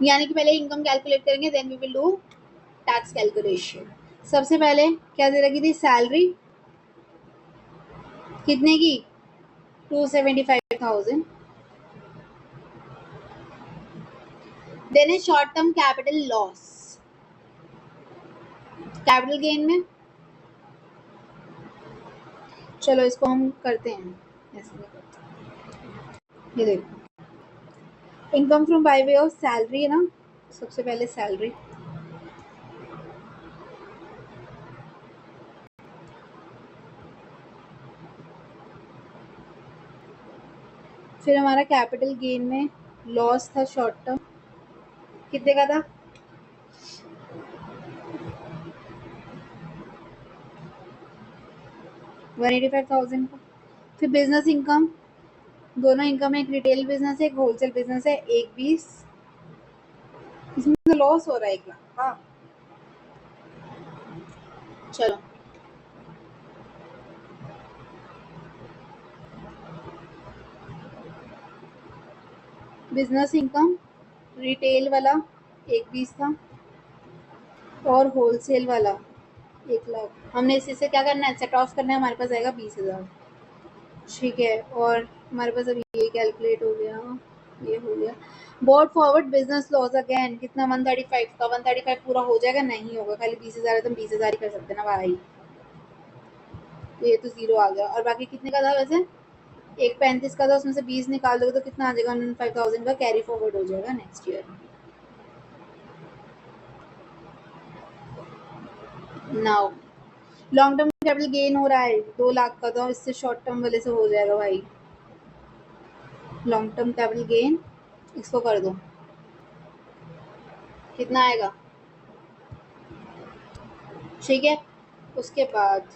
यानी कि पहले इनकम कैलकुलेट करेंगे, then we will do tax calculation. सबसे पहले क्या दे रखी थी? सैलरी कितने की? 275,000। देन है short term capital loss, capital gain में, चलो इसको हम करते हैं ऐसे नहीं करते। ये देखो income from by way of salary है ना, सबसे पहले सैलरी, फिर हमारा कैपिटल गेन में लॉस था शॉर्ट टर्म, कितने का था? 185,000 का। फिर बिजनेस इनकम, दोनों इनकम है, एक रिटेल बिजनेस है, एक होलसेल बिजनेस है, 120, इसमें तो लॉस हो रहा है 1 लाख। हाँ चलो, बिजनेस इनकम रिटेल वाला 120 था और होलसेल वाला 1 लाख। हमने इसी से क्या करना है? सेट ऑफ करना है, हमारे पास आएगा 20,000, ठीक है। और हमारे पास अभी ये कैलकुलेट हो गया, ये हो गया। Board forward business loss again कितना? 135 का। 135 पूरा हो जाएगा? नहीं होगा, खाली 20,000 है तो हम 20,000 ही कर सकते हैं ना भाई, तो ये तो जीरो आ गया। और बाकी कितने का था वैसे? 135 का था, उसमें से 20 निकाल दोगे तो कितना आ जाएगा? 105,000 का कैरी फॉरवर्ड हो जाएगा next year. Now long term capital gain हो रहा है 2 लाख का, तो इससे शॉर्ट टर्म वाले से हो जाएगा भाई। लॉन्ग टर्म कैपिटल गेन इसको कर दो, कितना आएगा? ठीक है। उसके बाद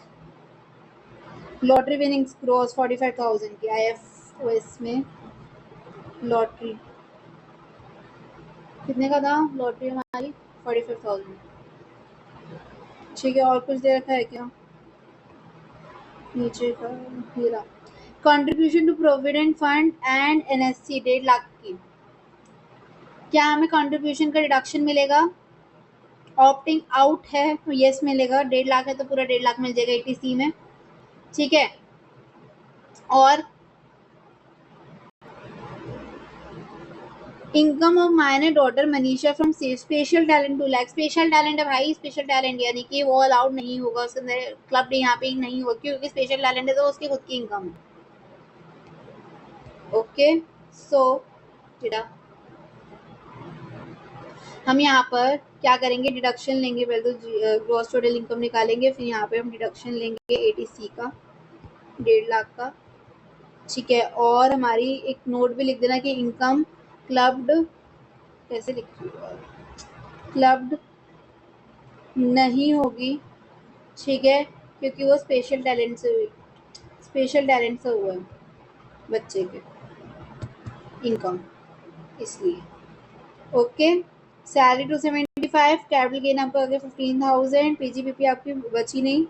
लॉटरी विनिंग्स ग्रॉस 45,000 की IFOS में लॉटरी कितने का था? लॉटरी हमारी 45,000। ठीक है, और कुछ दे रखा है क्या नीचे का? ये रहा, contribution to provident fund and NSC 1.5 lakh की। क्या हमें कंट्रीब्यूशन का डिडक्शन मिलेगा? ऑप्टिंग आउट है तो यस मिलेगा, 1.5 लाख है तो पूरा 1.5 लाख मिल जाएगा ATC में। ठीक है, और income of minor daughter Manisha from special talent 2 lakh. Special talent है भाई, स्पेशल टैलेंट यानी कि वो अलाउड नहीं होगा उसके अंदर, क्लब यहाँ पे नहीं होगा क्योंकि स्पेशल टैलेंट है तो उसकी खुद की इनकम है। ओके, सो बेटा हम यहाँ पर क्या करेंगे? डिडक्शन लेंगे, पहले तो ग्रॉस टोटल इनकम निकालेंगे, फिर यहाँ पे हम डिडक्शन लेंगे ATC का 1.5 लाख का। ठीक है, और हमारी एक नोट भी लिख देना कि इनकम क्लब्ड, कैसे लिख रही हो, क्लब्ड नहीं होगी। ठीक है, क्योंकि वो स्पेशल टैलेंट से हुआ है बच्चे के इनकम, इसलिए। ओके, सैलरी 275, कैपिटल गेन आपका आ गया 15,000, PGPP आपकी बची नहीं,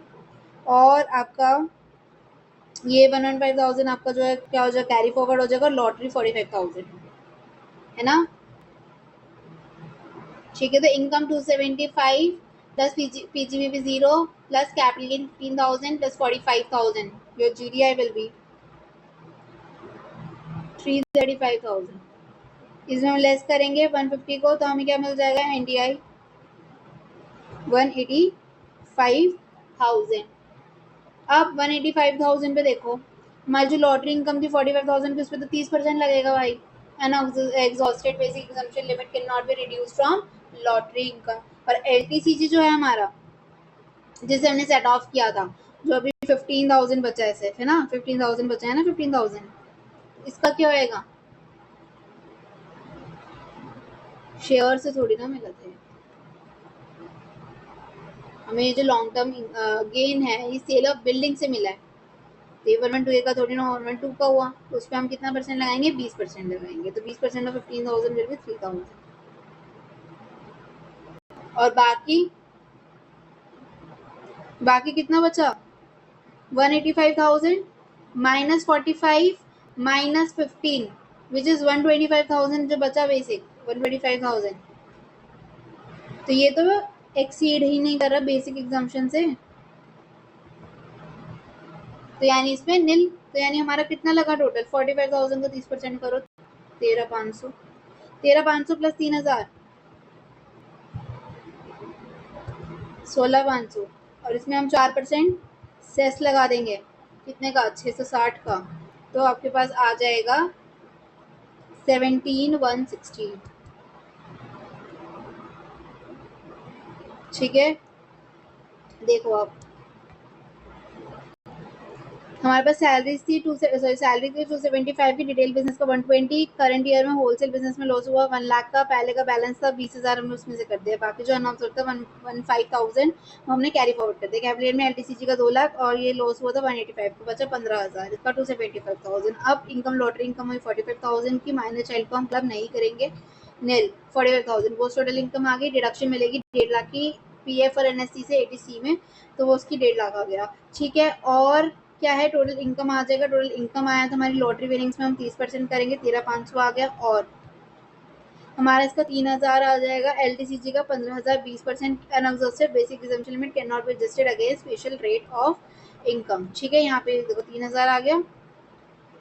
और आपका ये 115,000 आपका जो है क्या हो जाएगा? कैरी फॉरवर्ड हो जाएगा। लॉटरी 45,000 है ना? ठीक है, तो income 275 plus PGPP 0 plus capital gain 15,000 plus 45,000, your GDI will be 335,000। इसमें हम लेस करेंगे 150 को तो हमें क्या मिल जाएगा? NDI 185,000। अब 185,000 पे देखो, हमारी जो लॉटरी इनकम थी 45,000 की, उस पर तो 30% लगेगा भाई, है ना? Exhausted basic exemption limit can not be reduce from lottery income. और LTCG जो है हमारा, जिसे हमने सेट ऑफ किया था, जो अभी 15,000 बचा है सिर्फ, है ना? 15,000 बचा है ना, 15,000, इसका क्या होएगा? शेयर से थोड़ी ना मिला था, हमें ये जो लॉन्ग टर्म गेन है ये सेल ऑफ बिल्डिंग से मिला है, तो ये 112 का थोड़ी ना 112 का हुआ, तो उस पर हम कितना परसेंट लगाएंगे? 20% लगाएंगे, तो 20% ऑफ 15,000 विल बी 3,000। और बाकी कितना बचा? 185,000 माइनस 45 माइनस 15 विच इज 125,000 जो बचा बेसिक 125,000। तो ये तो एक्सीड ही नहीं कर रहा बेसिक एग्जाम्पशन से, तो यानी इसमें नील, तो यानी हमारा कितना लगा टोटल? 45,000 को 30% करो, 13,500, 13,500 प्लस 3,000 16,500, और इसमें हम 4% सेस लगा देंगे, कितने का? 660 का, तो आपके पास आ जाएगा 17,160। ठीक है, देखो अब हमारे पास सैलरीज थी सैलरी थी 275 की, डिटेल बिजनेस का 120, करंट ईयर में होलसेल बिजनेस में लॉस हुआ 1 लाख का, पहले का बैलेंस था 20,000 हमने उसमें से कर दिया, बाकी जो अनाउंस होता है 115,000 हमने कैरी फॉरवर्ड कर दिया। कैपिटल में LTCG का 2 लाख और ये लॉस हुआ था 185 को, बचा 15,000, इसका 275,000। अब इनकम लॉटरी इनकम हुई 45,000 की, माइनस चाइल्ड को हम क्लब नहीं करेंगे, नील 45,000। पोस्ट टोटल इनकम आ गई, डिडक्शन मिलेगी 1.5 लाख की PF और NSC से ATC में, तो वो उसकी 1.5 लाख आ गया। ठीक है, और क्या है? टोटल इनकम आ जाएगा, टोटल इनकम आया तो हमारी लॉटरी विनिंग्स में हम 30% करेंगे, 13,500 आ गया, और हमारा इसका 3,000 आ जाएगा। LTCG का 15,000, 20% unexhausted basic exemption limit can not be adjusted against special rate of income. ठीक है, यहाँ पे देखो 3,000 आ गया।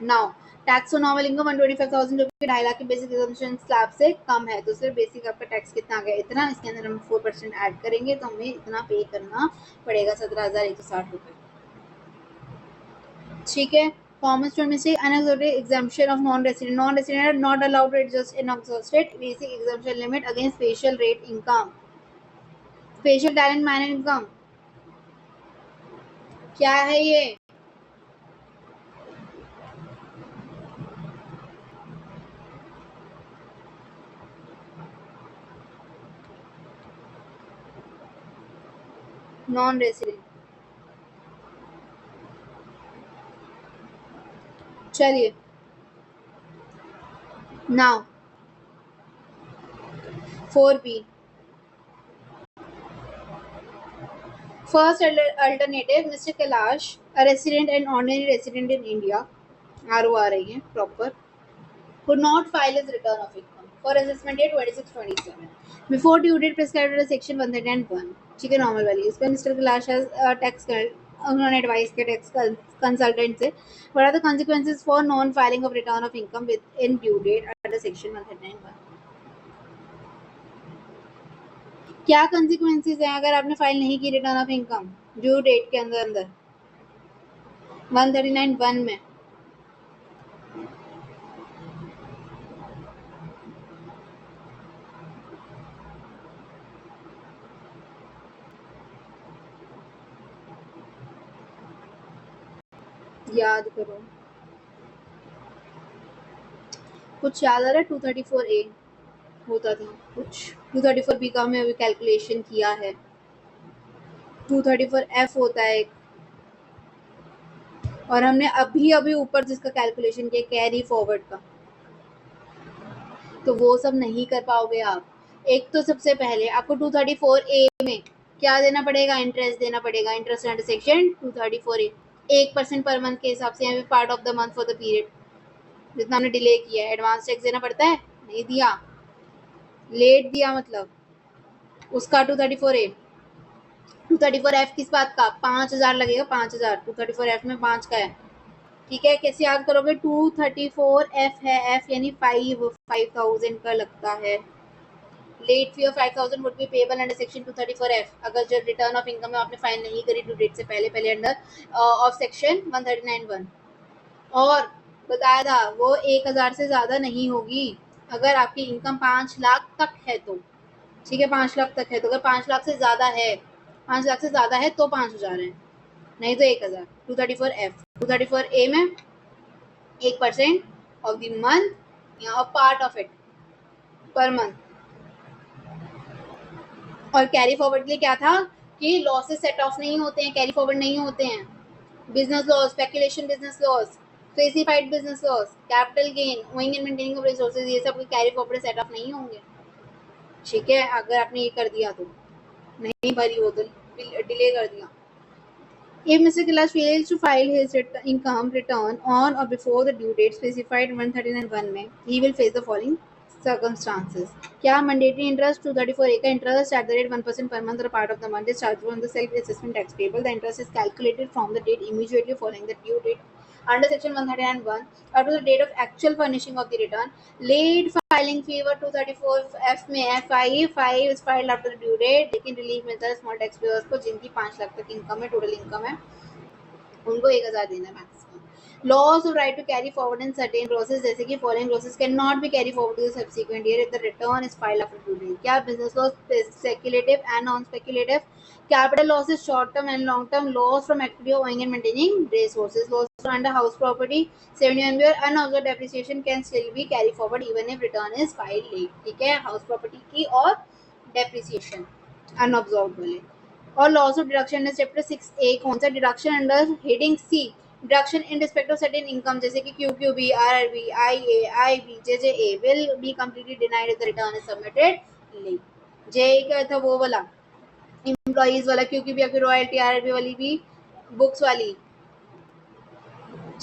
नाउ टैक्स और नॉर्मल इनकम 125,000 जो कि 2.5 लाख के बेसिक एग्जम्पशन स्लैब से कम है, तो सिर्फ बेसिक आपका टैक्स कितना आ गया? इतना, इसके अंदर हम 4% ऐड करेंगे तो हमें इतना पे करना पड़ेगा, 17,160 रुपये। ठीक है, common store mistake, unexhausted exemption of non resident are not allowed to adjust unexhausted basic exemption limit against special rate income, special talent minor income. क्या है ये? Non resident. चलिए now 4B. First alternative, Mr. Kailash, a resident and ordinary resident in India, RO आ रही है proper, could not file his return of income for assessment year 26-27 before due date prescribed under section 101. ठीक है, नॉर्मल वाली। इस पर मिस्टर कैलाश टैक्स उन्होंने एडवाइस किया टैक्स कंसल्टेंट से, what are the consequences for non filing of return of income within due date under section 139(1). क्या कंसिक्वेंसेज हैं अगर आपने फाइल नहीं की return of income due date के अंदर अंदर 139(1) में? याद करो, कुछ याद आ रहा है? 234A होता था कुछ, 234B का हमने अभी कैलकुलेशन किया है, 234F होता है एक, और हमने अभी अभी ऊपर जिसका कैलकुलेशन किया कैरी फॉरवर्ड का, तो वो सब नहीं कर पाओगे आप। एक तो सबसे पहले आपको 234A में क्या देना पड़ेगा? इंटरेस्ट देना पड़ेगा, interest under section 234A 1% per month के हिसाब से, यहाँ पे part of the month for the period जितना हमने डिले किया है। एडवांस टैक्स देना पड़ता है, नहीं दिया, लेट दिया मतलब उसका 234A। 234F किस बात का? 5,000 लगेगा, 5,000 234F में 5 का है, ठीक है। कैसे याद करोगे? 234F है, F यानी 5,000 का लगता है। Late fee of 5,000 would be payable under section 234F अगर जब रिटर्न ऑफ इनकम में आपने फाइल नहीं करी ड्यू डेट से पहले पहले अंडर ऑफ सेक्शन 139(1). और बताया था वो 1,000 से ज़्यादा नहीं होगी अगर आपकी इनकम 5 लाख तक है तो, ठीक है, 5 लाख तक है तो। अगर 5 लाख से ज़्यादा है, 5 लाख से ज़्यादा है तो 5,000 है, नहीं तो 1,000। 234F 234A में 1% ऑफ द मंथ या part of it per month. और कैरी फॉरवर्ड के लिए क्या था कि लॉसेस सेट ऑफ नहीं होते हैं, कैरी फॉरवर्ड नहीं होते हैं। Business loss, speculation business loss, specified business loss, capital gain, owing and maintaining of resources, ये सब कैरी फॉरवर्ड सेट ऑफ नहीं होंगे, ठीक है। अगर आपने ये कर दिया तो, नहीं भरी हो तो डिले कर दिया। If Mr. Kailash fails to file his income return on or before the due date specified 139(1) में, he will face the following circumstances. क्या mandatory interest 234A का interest at the rate 1% per month or part of the month is chargeable on the self-assessment tax payable. The interest is calculated from the date immediately following the due date under section 139(1) up to the date of actual furnishing of the return. Late filing fee for 234F में FI5 is filed after the due date, लेकिन रिलीफ मिलता है स्मॉल टैक्स पेयर्स को जिनकी 5 लाख तक इनकम है, टोटल इनकम है, उनको 1,000 देना है maximum. Loss of right to carry forward in certain losses, जैसे कि following losses can not be carry forward to the subsequent year if the return is filed after due date. क्या? Business loss, speculative and non speculative, capital losses, short term and long term, loss from activity owning and maintaining resources, loss under house property 71 year unabsorbed depreciation can still be carry forward even if return is filed late, ठीक है। हाउस प्रॉपर्टी की और डेप्रिसिएशन अनऑब्जर्व्ड वाले। और loss of deduction in chapter 6A कौन सा? Deduction under heading C, deduction in respect of certain income, जैसे कि QQB, RRB, IA, IB, JJA will be completely denied if the return is submitted late. JA का था वो वाला एम्प्लॉइज वाला, QQB आपकी रॉयल्टी, RRB वाली भी बुक्स वाली,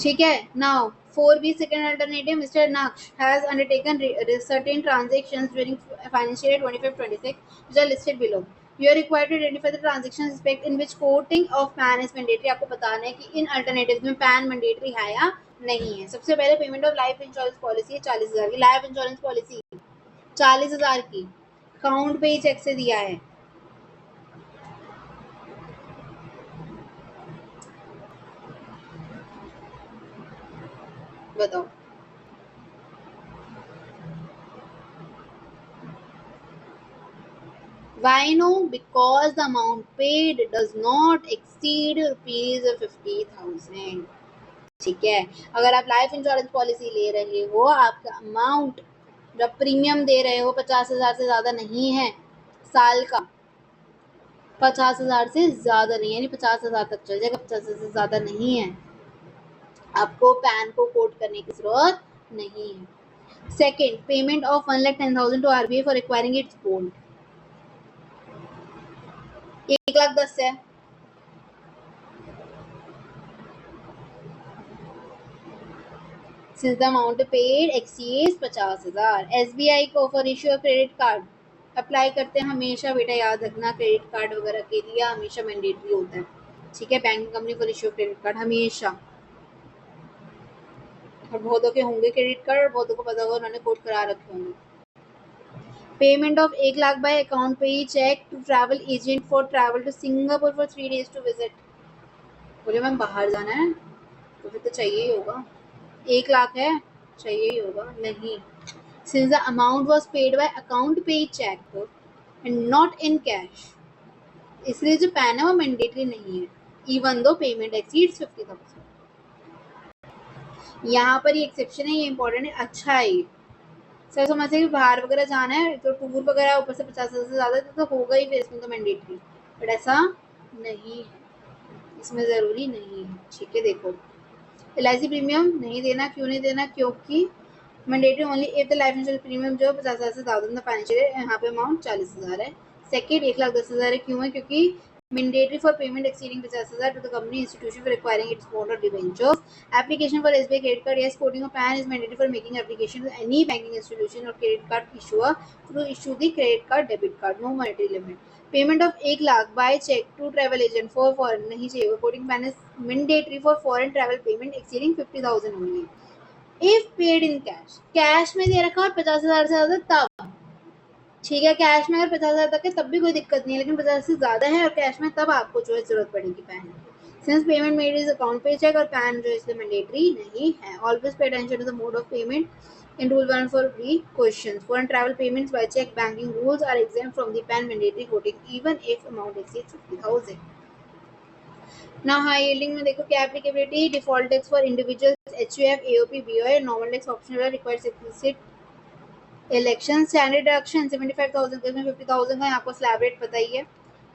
ठीक है। Now 4B second alternative, Mr. Naksh has undertaken certain transactions during financial year 25-26 which are listed below. You are required to identify the transactions respect in which quoting of PAN is mandatory. आपको बताना है कि इन alternatives में PAN mandatory है या नहीं है। सबसे पहले payment of life insurance policy है 40,000 की, लाइफ इंश्योरेंस पॉलिसी 40,000 की, अकाउंट पे ही चेक से दिया है। बताओ, Why no? Because the amount paid does not exceed rupees 50,000. ठीक है, अगर आप लाइफ इंश्योरेंस पॉलिसी ले रहे हो, आपका अमाउंट जब प्रीमियम दे रहे हो 50,000 से ज़्यादा नहीं है साल का, 50,000 से ज़्यादा नहीं, यानी 50,000 तक चल जाएगा, 50,000 से ज़्यादा नहीं है, आपको पैन को कोट करने की जरूरत नहीं है। Second, payment of 1,10,000 to RBI for acquiring its gold, 1,10,000 है। Since the amount paid exceeds 50,000, SBI को for issue of credit card apply करते हैं हमेशा, बेटा याद रखना, क्रेडिट कार्ड वगैरह के लिए हमेशा मैंडेटरी होता है, ठीक है, banking company for issue of credit card हमेशा। और बहुतों के होंगे क्रेडिट कार्ड और बहुतों को पता होगा, उन्होंने कोट करा रखे होंगे। Payment of 1,00,000 by account pay cheque to travel agent for travel to Singapore for 3 days to visit. बोले मैम बाहर जाना है तो फिर तो चाहिए ही होगा, 1,00,000 है, चाहिए ही होगा, नहीं। Since the amount was paid by account pay check and not in cash, इसलिए जो पैन है वो मैंडेटरी नहीं है, इवन दो पेमेंट एक्सीड्स 50,000। यहाँ पर ये एक्सेप्शन है, ये इंपॉर्टेंट है, अच्छा है ये। सर समझते कि बाहर वगैरह जाना है तो टूर वगैरह ऊपर से 50,000 से ज़्यादा तो होगा ही फिर इसमें तो मैंडेटरी, बट ऐसा नहीं है, इसमें ज़रूरी नहीं है, ठीक है। देखो LIC प्रीमियम नहीं देना, क्यों नहीं देना, क्योंकि mandatory only if the life insurance premium जो 50,000 से ज़्यादा फाइनेंशियल है, यहाँ पे अमाउंट 40,000 है। सेकेंड, 1,10,000 है, क्यों है, क्योंकि mandatory for payment exceeding 50,000 to the company institution for acquiring its bond और debentures. Application for SBI credit card yes quoting of PAN is mandatory for making application to any banking institution और credit card issuer to issue the credit card debit card, no monetary limit. Payment of 1,00,000 by cheque to travel agent for foreign नहीं चाहिए, quoting PAN is mandatory for foreign travel payment exceeding 50,000 only. If paid in cash, cash में दे रखा और 50,000 से ज़्यादा तब, ठीक है, कैश में अगर 50,000 तक है तब भी कोई दिक्कत नहीं है, लेकिन 50 से ज़्यादा है और कैश में, तब आपको जो है जरूरत पड़ेगी PAN. Since payment made is account pay cheque और पैन जो है इसलिए मैंडेटरी नहीं है। Always pay attention to the mode of payment in rule 1 for the questions. Foreign travel payments by check banking rules are exempt from the PAN mandatory quoting even if amount exceeds 50,000. Now high yielding में देखो क्या applicability, default tax for individuals, HUF, AOP, BOI, normal tax optional requires explicit election. Standard deduction 75,000 का, इसमें 50,000 का आपको स्लैब रेट पता ही है,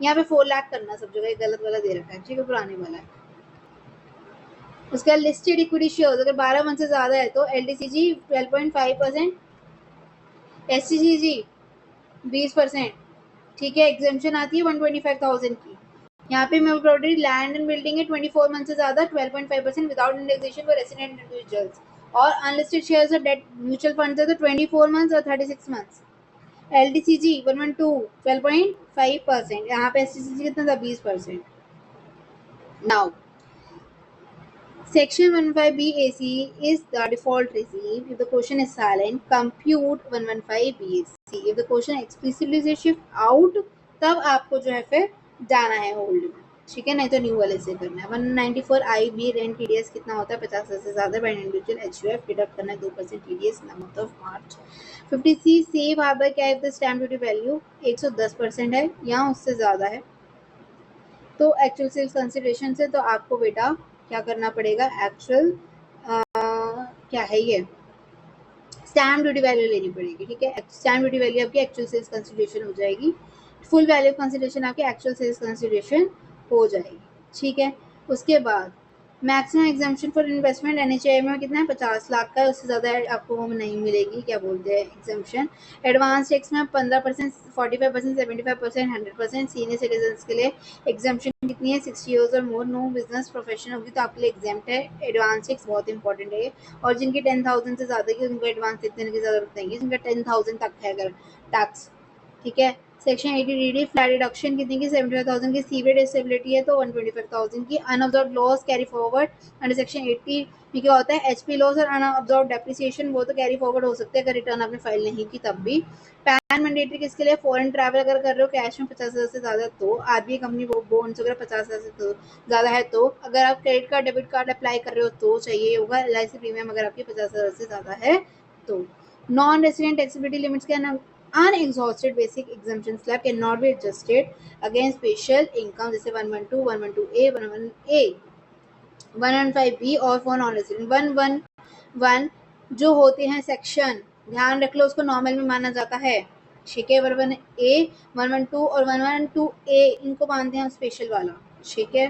यहाँ पे 4 लाख करना सब जगह, गलत गलत दे रखा है, ठीक है, पुराने वाला है। उसका लिस्टेड इक्विटी शेयर्स अगर 12 मंथ से ज़्यादा है तो LTCG 12.5%, STCG 20%, ठीक है। एग्जेम्पशन आती है 125,000 की। यहाँ पे मैं प्रॉपर्टी लैंड एंड बिल्डिंग है 24 मंथ से ज़्यादा 12.5% without indexation for resident individuals, और अनलिस्टेड शेयर्स और डेट म्यूचुअल फंड है तो 24 मंथ्स और 36 मंथ्स। LTCG 112 12.5%, यहाँ पे STCG कितना था 20%। Now Section 115BAC is the default regime. If the question is silent, compute 115BAC. If the question explicitly says shift out, तब आपको जो है फिर जाना है होल्ड में, ठीक है, नहीं तो न्यू वाले से करना है। 194IB रेंट TDS कितना होता है 50,000 से ज़्यादा बाय इंडिविजुअल HUF डिडक्ट करना है 2% TDS in the month of March. 50C safe harbour क्या है, स्टैम्प ड्यूटी वैल्यू 110% है, यहाँ उससे ज़्यादा है तो एक्चुअल सेल्स कंसिडरेशन से तो आपको बेटा क्या करना पड़ेगा, एक्चुअल क्या है ये स्टैम्प ड्यूटी वैल्यू लेनी पड़ेगी, ठीक है। स्टैम्प ड्यूटी वैल्यू आपकी एक्चुअल सेल्स कंसिडरेशन हो जाएगी, फुल वैल्यू कंसिडरेशन आपकी एक्चुअल सेल्स कंसिडरेशन हो जाएगी, ठीक है। उसके बाद maximum exemption for investment NHI में कितना है 50 लाख का है, उससे ज़्यादा आपको वो नहीं मिलेगी, क्या बोलते हैं एग्जाम्पशन। एडवांस टैक्स में 15%, 45%, 75%, 100%। सीनियर सिटीजन्स के लिए एग्जाम्पशन कितनी है 60 ईयर्स और मोर, नो बिजनेस प्रोफेशन होगी तो आपके लिए एग्जाम्प्ट है। एडवांस टैक्स बहुत इंपॉर्टेंट है, और जिनकी 10,000 से ज़्यादा की उनको एडवांस टैक्स देने की ज़रूरत नहीं है, जिनका 10,000 तक है अगर टैक्स, ठीक है। सेक्शन 80 DD फ्लैट डिडक्शन कितनी की 75,000 की, सीवियर डिसेबिलिटी है तो 125,000 की। Unabsorbed loss carry forward under section 80 में क्या होता है HP लॉस और अनअब्जॉर्ब डेप्रिसिएशन, वो तो कैरी फॉरवर्ड हो सकते हैं अगर रिटर्न आपने फाइल नहीं की तब भी। पैन मैंडेटरी किसके लिए, फॉरेन ट्रैवल अगर कर रहे हो कैश में 50,000 से ज़्यादा तो, RBI कंपनी बॉन्ड्स वगैरह 50,000 से तो ज़्यादा है तो, अगर आप credit card debit card apply कर रहे हो तो चाहिए होगा। LIC प्रीमियम अगर आपकी 50,000 से ज़्यादा है तो। नॉन रेसिडेंट टैक्सेबिलिटी लिमिट्स क्या ना unexhausted basic exemption slab can not be adjusted against special income जैसे 112, 112A, 111A, 115B और फॉर नॉन रेजिडेंट। 111 जो होते हैं सेक्शन, ध्यान रख लो, उसको नॉर्मल में माना जाता है। ठीक है, 111A, 112 और 112A इनको मानते हैं स्पेशल वाला। ठीक है,